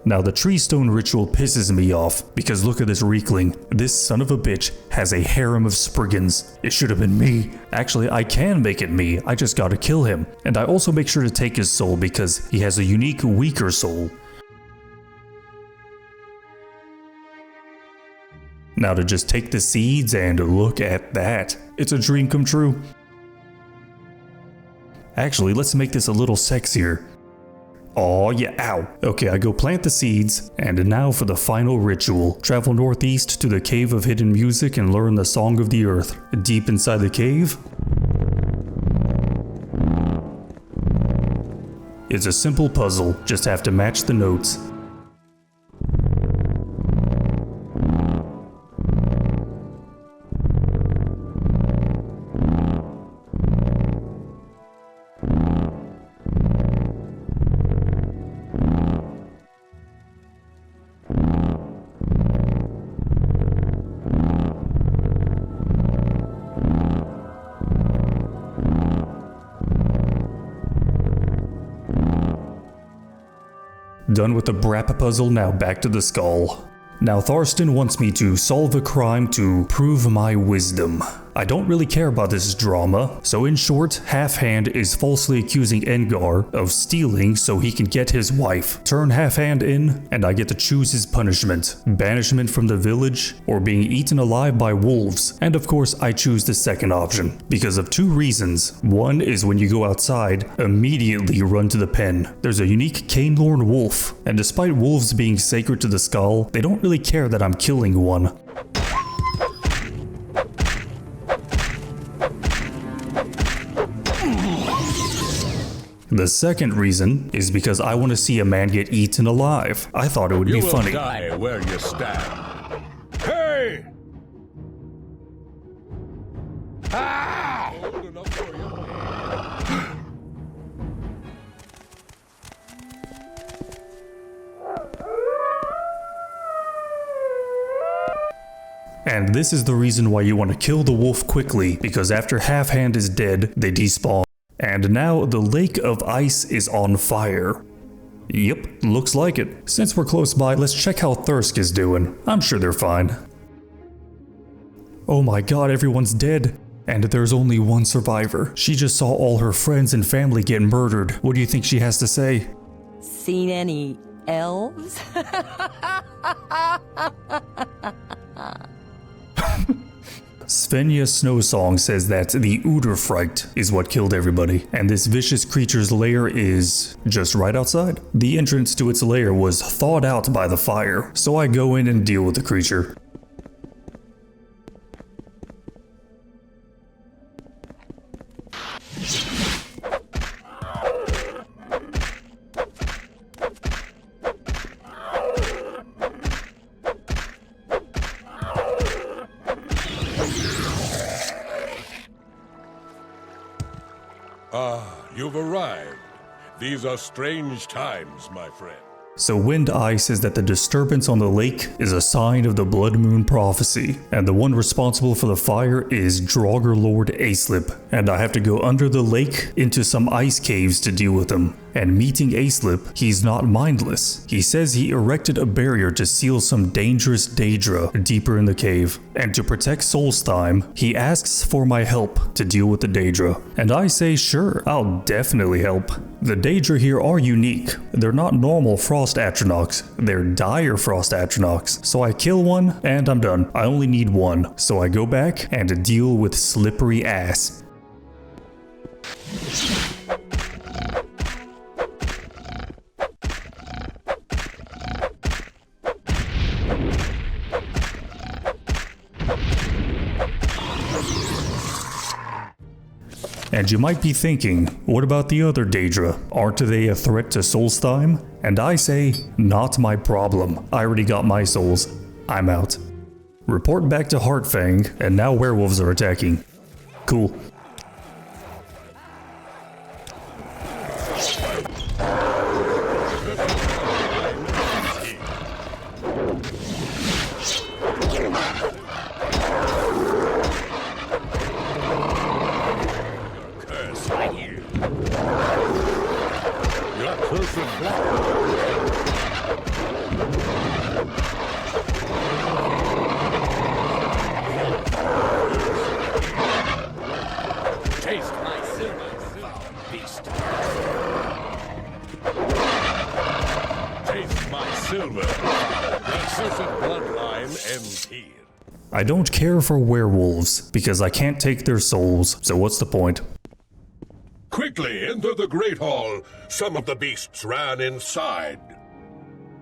Now the tree stone ritual pisses me off, because look at this Reekling. This son of a bitch has a harem of Spriggans. It should have been me. Actually, I can make it me, I just gotta kill him. And I also make sure to take his soul because he has a unique weaker soul. Now to just take the seeds and look at that. It's a dream come true. Actually, let's make this a little sexier. Aw, yeah, ow. Okay, I go plant the seeds, and now for the final ritual. Travel northeast to the Cave of Hidden Music and learn the Song of the Earth. Deep inside the cave, it's a simple puzzle, just have to match the notes. Done with the Brap puzzle, now back to the skull. Now Tharstan wants me to solve a crime to prove my wisdom. I don't really care about this drama, so in short, Half Hand is falsely accusing Engar of stealing so he can get his wife. Turn Half Hand in, and I get to choose his punishment. Banishment from the village, or being eaten alive by wolves. And of course, I choose the second option, because of two reasons. One is when you go outside, immediately run to the pen. There's a unique Canelorn wolf, and despite wolves being sacred to the skull, they don't really care that I'm killing one. The second reason is because I want to see a man get eaten alive. I thought it would be funny. You will die where you stand. Hey! Ah! Old enough for you. And this is the reason why you want to kill the wolf quickly, because after Half Hand is dead, they despawn. And now the Lake of Ice is on fire. Yep, looks like it. Since we're close by, let's check how Thirsk is doing. I'm sure they're fine. Oh my god, everyone's dead. And there's only one survivor. She just saw all her friends and family get murdered. What do you think she has to say? Seen any elves? Svenja Snowsong says that the Uderfright is what killed everybody, and this vicious creature's lair is just right outside. The entrance to its lair was thawed out by the fire, so I go in and deal with the creature. You've arrived. These are strange times, my friend. So Wind Eye says that the disturbance on the lake is a sign of the Bloodmoon prophecy, and the one responsible for the fire is Draugr Lord Aislip, and I have to go under the lake into some ice caves to deal with him. And meeting Aislip, he's not mindless. He says he erected a barrier to seal some dangerous Daedra deeper in the cave, and to protect Solstheim, he asks for my help to deal with the Daedra. And I say sure, I'll definitely help. The Daedra here are unique. They're not normal Frost Atronachs, they're dire Frost Atronachs. So I kill one, and I'm done. I only need one. So I go back and deal with Slippery Ass. And you might be thinking, what about the other Daedra? Aren't they a threat to Solstheim? And I say, not my problem. I already got my souls. I'm out. Report back to Heartfang, and now werewolves are attacking. Cool. I don't care for werewolves, because I can't take their souls, so what's the point? Quickly, enter the Great Hall. Some of the beasts ran inside.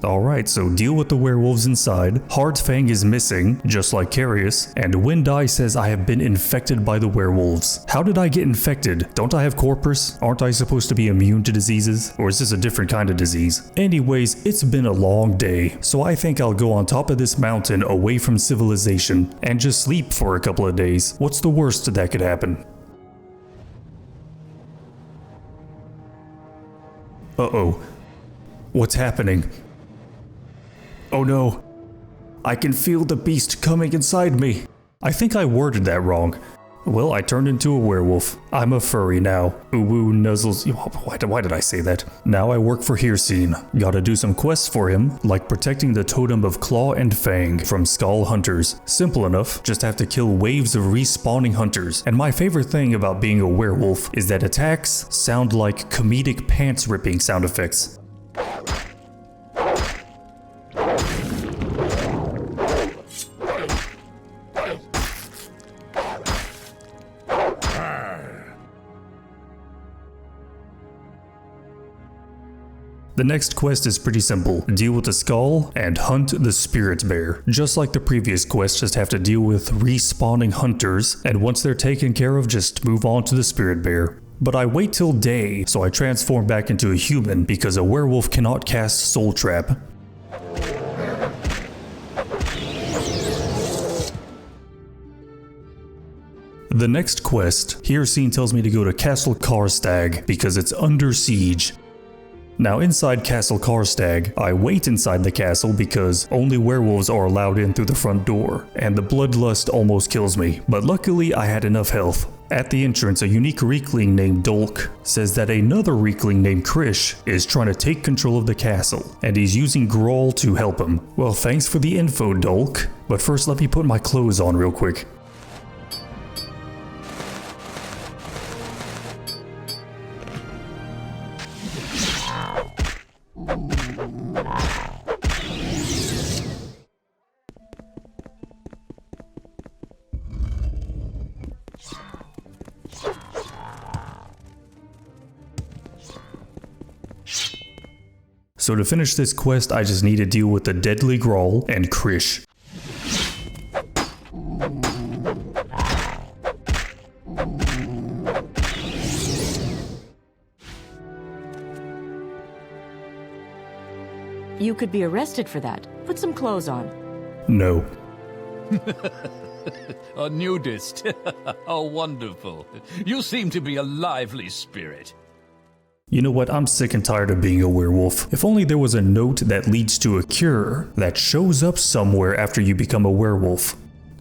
Alright, so deal with the werewolves inside. Heartfang is missing, just like Carius, and Windeye says I have been infected by the werewolves. How did I get infected? Don't I have Corpus? Aren't I supposed to be immune to diseases? Or is this a different kind of disease? Anyways, it's been a long day, so I think I'll go on top of this mountain away from civilization and just sleep for a couple of days. What's the worst that could happen? Uh-oh. What's happening? Oh no. I can feel the beast coming inside me. I think I worded that wrong. Well, I turned into a werewolf. I'm a furry now. Ooh, nuzzles. Why did I say that? Now I work for Hircine. Gotta do some quests for him, like protecting the totem of Claw and Fang from Skull Hunters. Simple enough, just have to kill waves of respawning hunters. And my favorite thing about being a werewolf is that attacks sound like comedic pants ripping sound effects. The next quest is pretty simple. Deal with the skull and hunt the spirit bear. Just like the previous quest, just have to deal with respawning hunters, and once they're taken care of, just move on to the spirit bear. But I wait till day, so I transform back into a human because a werewolf cannot cast Soul Trap. The next quest, Hircine tells me to go to Castle Karstag because it's under siege. Now inside Castle Karstag, I wait inside the castle because only werewolves are allowed in through the front door, and the bloodlust almost kills me, but luckily I had enough health. At the entrance, a unique Reekling named Dolk says that another Reekling named Krish is trying to take control of the castle, and he's using Grawl to help him. Well, thanks for the info, Dolk, but first let me put my clothes on real quick. So to finish this quest, I just need to deal with the Deadly Grawl and Krish. You could be arrested for that. Put some clothes on. No. A nudist. How wonderful. You seem to be a lively spirit. You know what, I'm sick and tired of being a werewolf. If only there was a note that leads to a cure that shows up somewhere after you become a werewolf.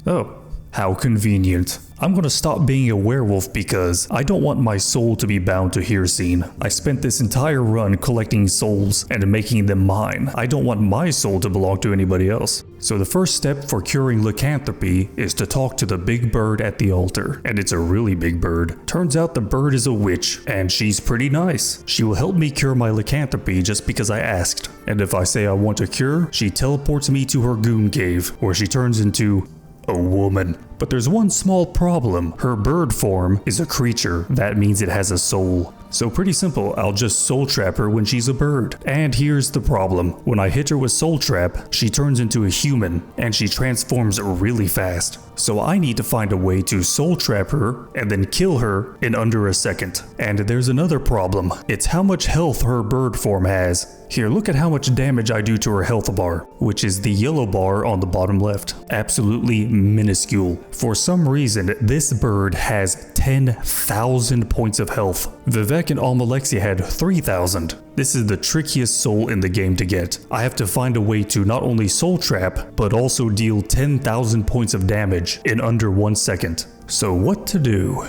Oh, how convenient. I'm gonna stop being a werewolf because I don't want my soul to be bound to Hircine. I spent this entire run collecting souls and making them mine. I don't want my soul to belong to anybody else. So the first step for curing lycanthropy is to talk to the big bird at the altar. And it's a really big bird. Turns out the bird is a witch, and she's pretty nice. She will help me cure my lycanthropy just because I asked. And if I say I want a cure, she teleports me to her goon cave, where she turns into a woman. But there's one small problem. Her bird form is a creature. That means it has a soul. So pretty simple, I'll just soul trap her when she's a bird. And here's the problem. When I hit her with soul trap, she turns into a human, and she transforms really fast. So I need to find a way to soul trap her and then kill her in under a second. And there's another problem. It's how much health her bird form has. Here, look at how much damage I do to her health bar, which is the yellow bar on the bottom left. Absolutely minuscule. For some reason, this bird has 10,000 points of health. Vivek and Almalexia had 3,000. This is the trickiest soul in the game to get. I have to find a way to not only soul trap, but also deal 10,000 points of damage in under 1 second. So what to do?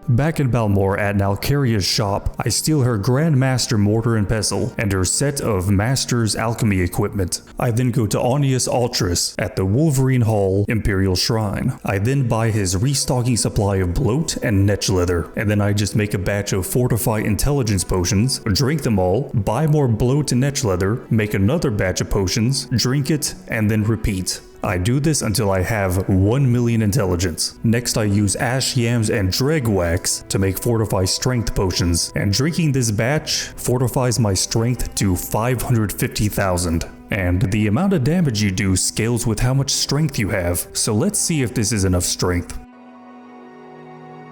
Back in Balmor at Nalkaria's shop, I steal her Grandmaster Mortar and Pestle and her set of Master's Alchemy equipment. I then go to Onius Altris at the Wolverine Hall Imperial Shrine. I then buy his restocking supply of bloat and netch leather, and then I just make a batch of Fortify Intelligence potions, drink them all, buy more bloat and netch leather, make another batch of potions, drink it, and then repeat. I do this until I have 1 million intelligence. Next I use ash yams and dreg wax to make fortify strength potions, and drinking this batch fortifies my strength to 550,000. And the amount of damage you do scales with how much strength you have, so let's see if this is enough strength.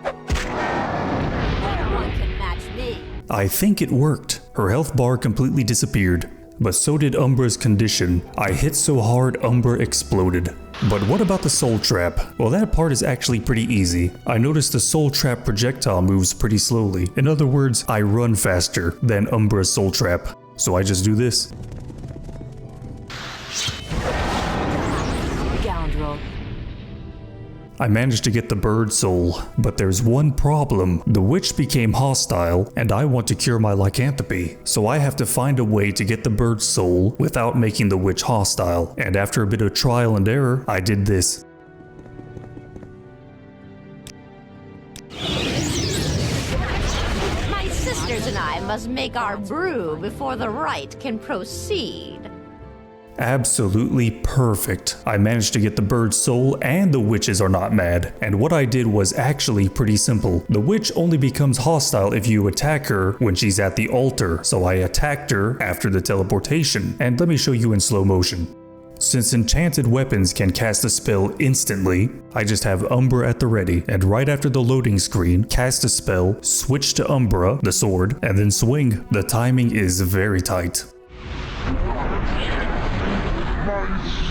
No one can match me. I think it worked. Her health bar completely disappeared. But so did Umbra's condition. I hit so hard Umbra exploded. But what about the soul trap? Well, that part is actually pretty easy. I noticed the soul trap projectile moves pretty slowly. In other words, I run faster than Umbra's soul trap. So I just do this. Scoundrel. I managed to get the bird soul, but there's one problem. The witch became hostile, and I want to cure my lycanthropy, so I have to find a way to get the bird soul without making the witch hostile. And after a bit of trial and error, I did this. My sisters and I must make our brew before the rite can proceed. Absolutely perfect. I managed to get the bird's soul and the witches are not mad. And what I did was actually pretty simple. The witch only becomes hostile if you attack her when she's at the altar. So I attacked her after the teleportation. And let me show you in slow motion. Since enchanted weapons can cast a spell instantly, I just have Umbra at the ready, and right after the loading screen, cast a spell, switch to Umbra, the sword, and then swing. The timing is very tight.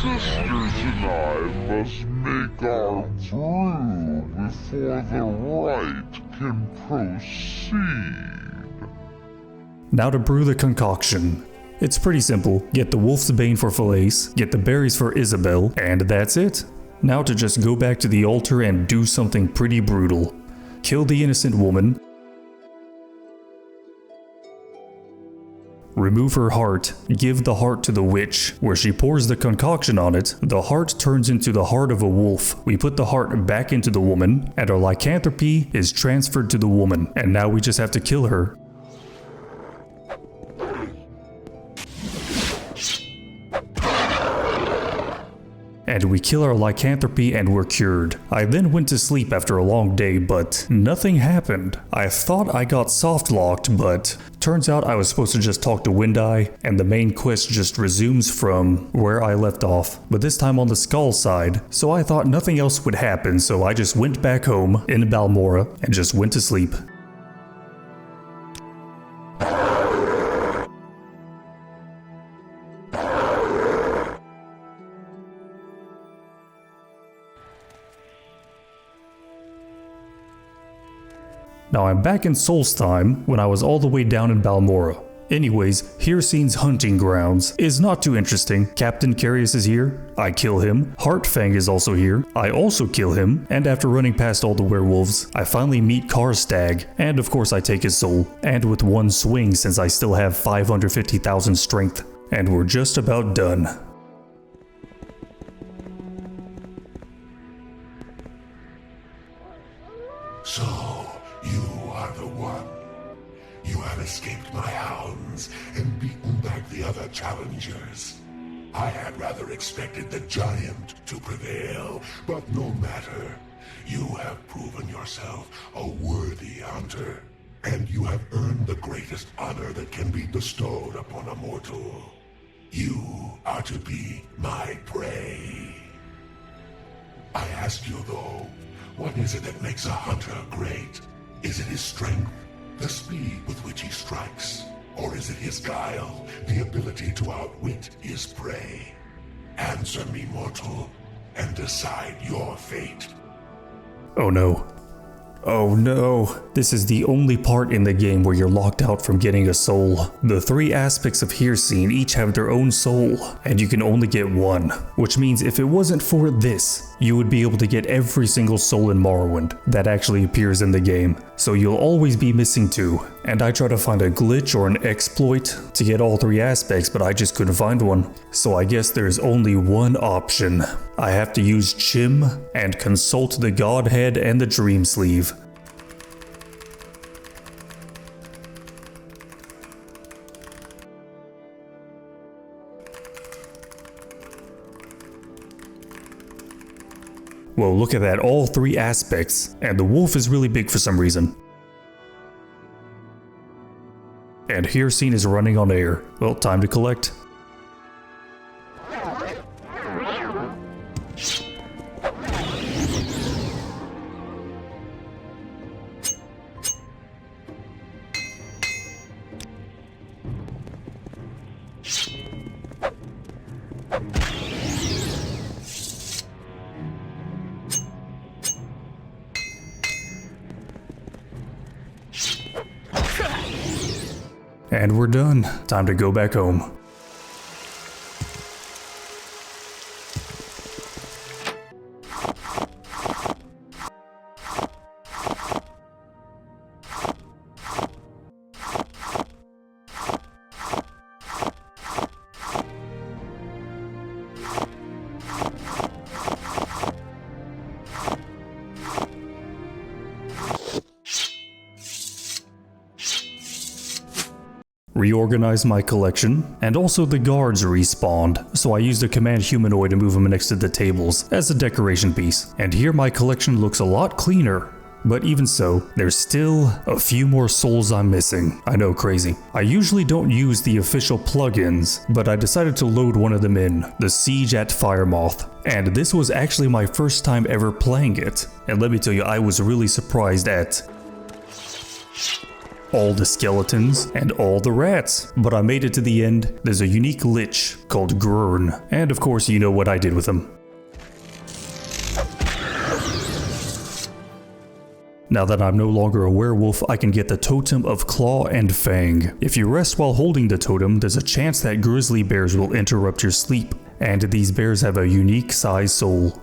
Sisters and I must make our brew before the rite can proceed. Now to brew the concoction. It's pretty simple. Get the Wolf's Bane for Falaise, get the berries for Isabel, and that's it. Now to just go back to the altar and do something pretty brutal. Kill the innocent woman. Remove her heart, give the heart to the witch. Where she pours the concoction on it, the heart turns into the heart of a wolf. We put the heart back into the woman, and our lycanthropy is transferred to the woman. And now we just have to kill her. And we kill our lycanthropy and we're cured. I then went to sleep after a long day, but nothing happened. I thought I got soft locked, but turns out I was supposed to just talk to Windeye, and the main quest just resumes from where I left off. But this time on the Skull side, so I thought nothing else would happen, so I just went back home in Balmora and just went to sleep. Now I'm back in Solstheim when I was all the way down in Balmora. Anyways, Hircine's hunting grounds is not too interesting. Captain Carius is here. I kill him. Heartfang is also here. I also kill him. And after running past all the werewolves, I finally meet Karstag. And of course I take his soul. And with one swing since I still have 550,000 strength. And we're just about done. So, you are the one. You have escaped my hounds and beaten back the other challengers. I had rather expected the giant to prevail, but no matter. You have proven yourself a worthy hunter, and you have earned the greatest honor that can be bestowed upon a mortal. You are to be my prey. I ask you though, what is it that makes a hunter great? Is it his strength, the speed with which he strikes? Or is it his guile, the ability to outwit his prey? Answer me, mortal, and decide your fate. Oh no. Oh no. This is the only part in the game where you're locked out from getting a soul. The 3 aspects of Hircine each have their own soul, and you can only get one. Which means if it wasn't for this, you would be able to get every single soul in Morrowind that actually appears in the game. So you'll always be missing 2. And I tried to find a glitch or an exploit to get all 3 aspects, but I just couldn't find one. So I guess there's only one option. I have to use Chim and consult the Godhead and the Dream Sleeve. Whoa, look at that, all 3 aspects, and the wolf is really big for some reason. And Hircine is running on air. Well, time to collect. And we're done. Time to go back home. Reorganize my collection, and also the guards respawned, so I used a command humanoid to move them next to the tables as a decoration piece. And here my collection looks a lot cleaner. But even so, there's still a few more souls I'm missing. I know, crazy. I usually don't use the official plugins, but I decided to load one of them in, the Siege at Firemoth. And this was actually my first time ever playing it. And let me tell you, I was really surprised at all the skeletons and all the rats. But I made it to the end. There's a unique lich called Grurn, and of course you know what I did with him. Now that I'm no longer a werewolf, I can get the Totem of Claw and Fang. If you rest while holding the totem, there's a chance that grizzly bears will interrupt your sleep, and these bears have a unique size soul.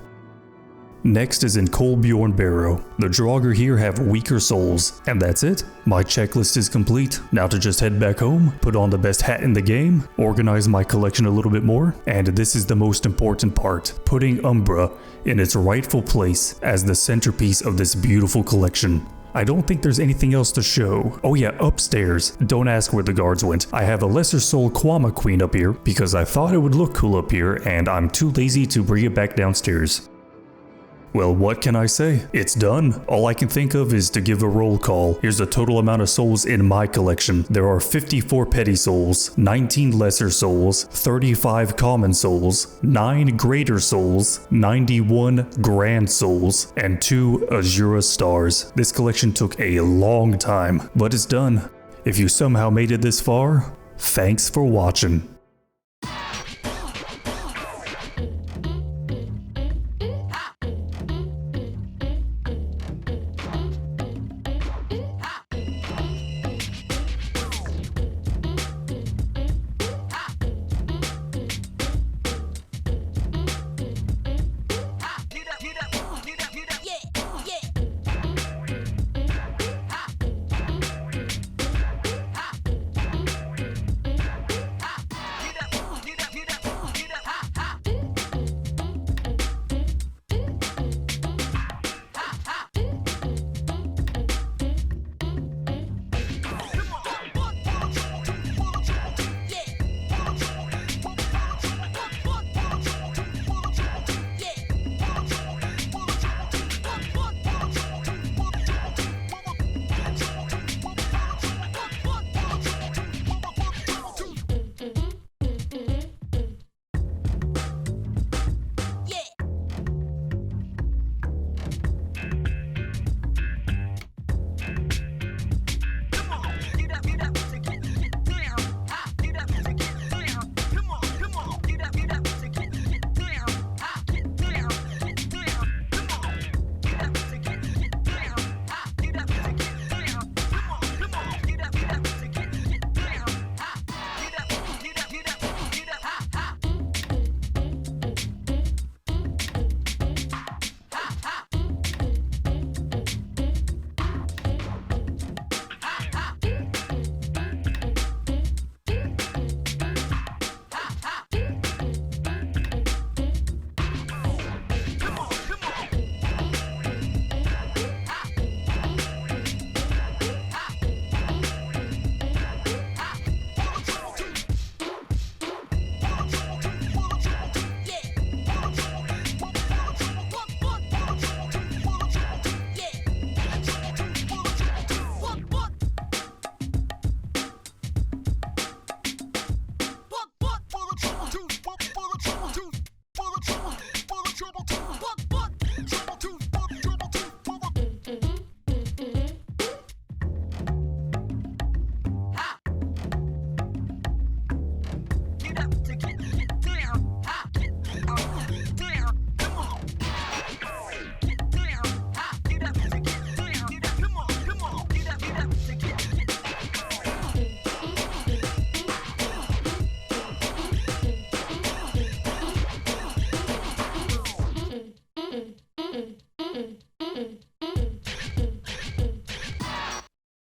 Next is in Kolbjorn Barrow. The Draugr here have weaker souls, and that's it. My checklist is complete. Now to just head back home, put on the best hat in the game, organize my collection a little bit more, and this is the most important part, putting Umbra in its rightful place as the centerpiece of this beautiful collection. I don't think there's anything else to show. Oh yeah, upstairs. Don't ask where the guards went. I have a Lesser Soul Quama Queen up here because I thought it would look cool up here, and I'm too lazy to bring it back downstairs. Well, what can I say? It's done. All I can think of is to give a roll call. Here's the total amount of souls in my collection. There are 54 petty souls, 19 lesser souls, 35 common souls, 9 greater souls, 91 grand souls, and 2 Azura stars. This collection took a long time, but it's done. If you somehow made it this far, thanks for watching.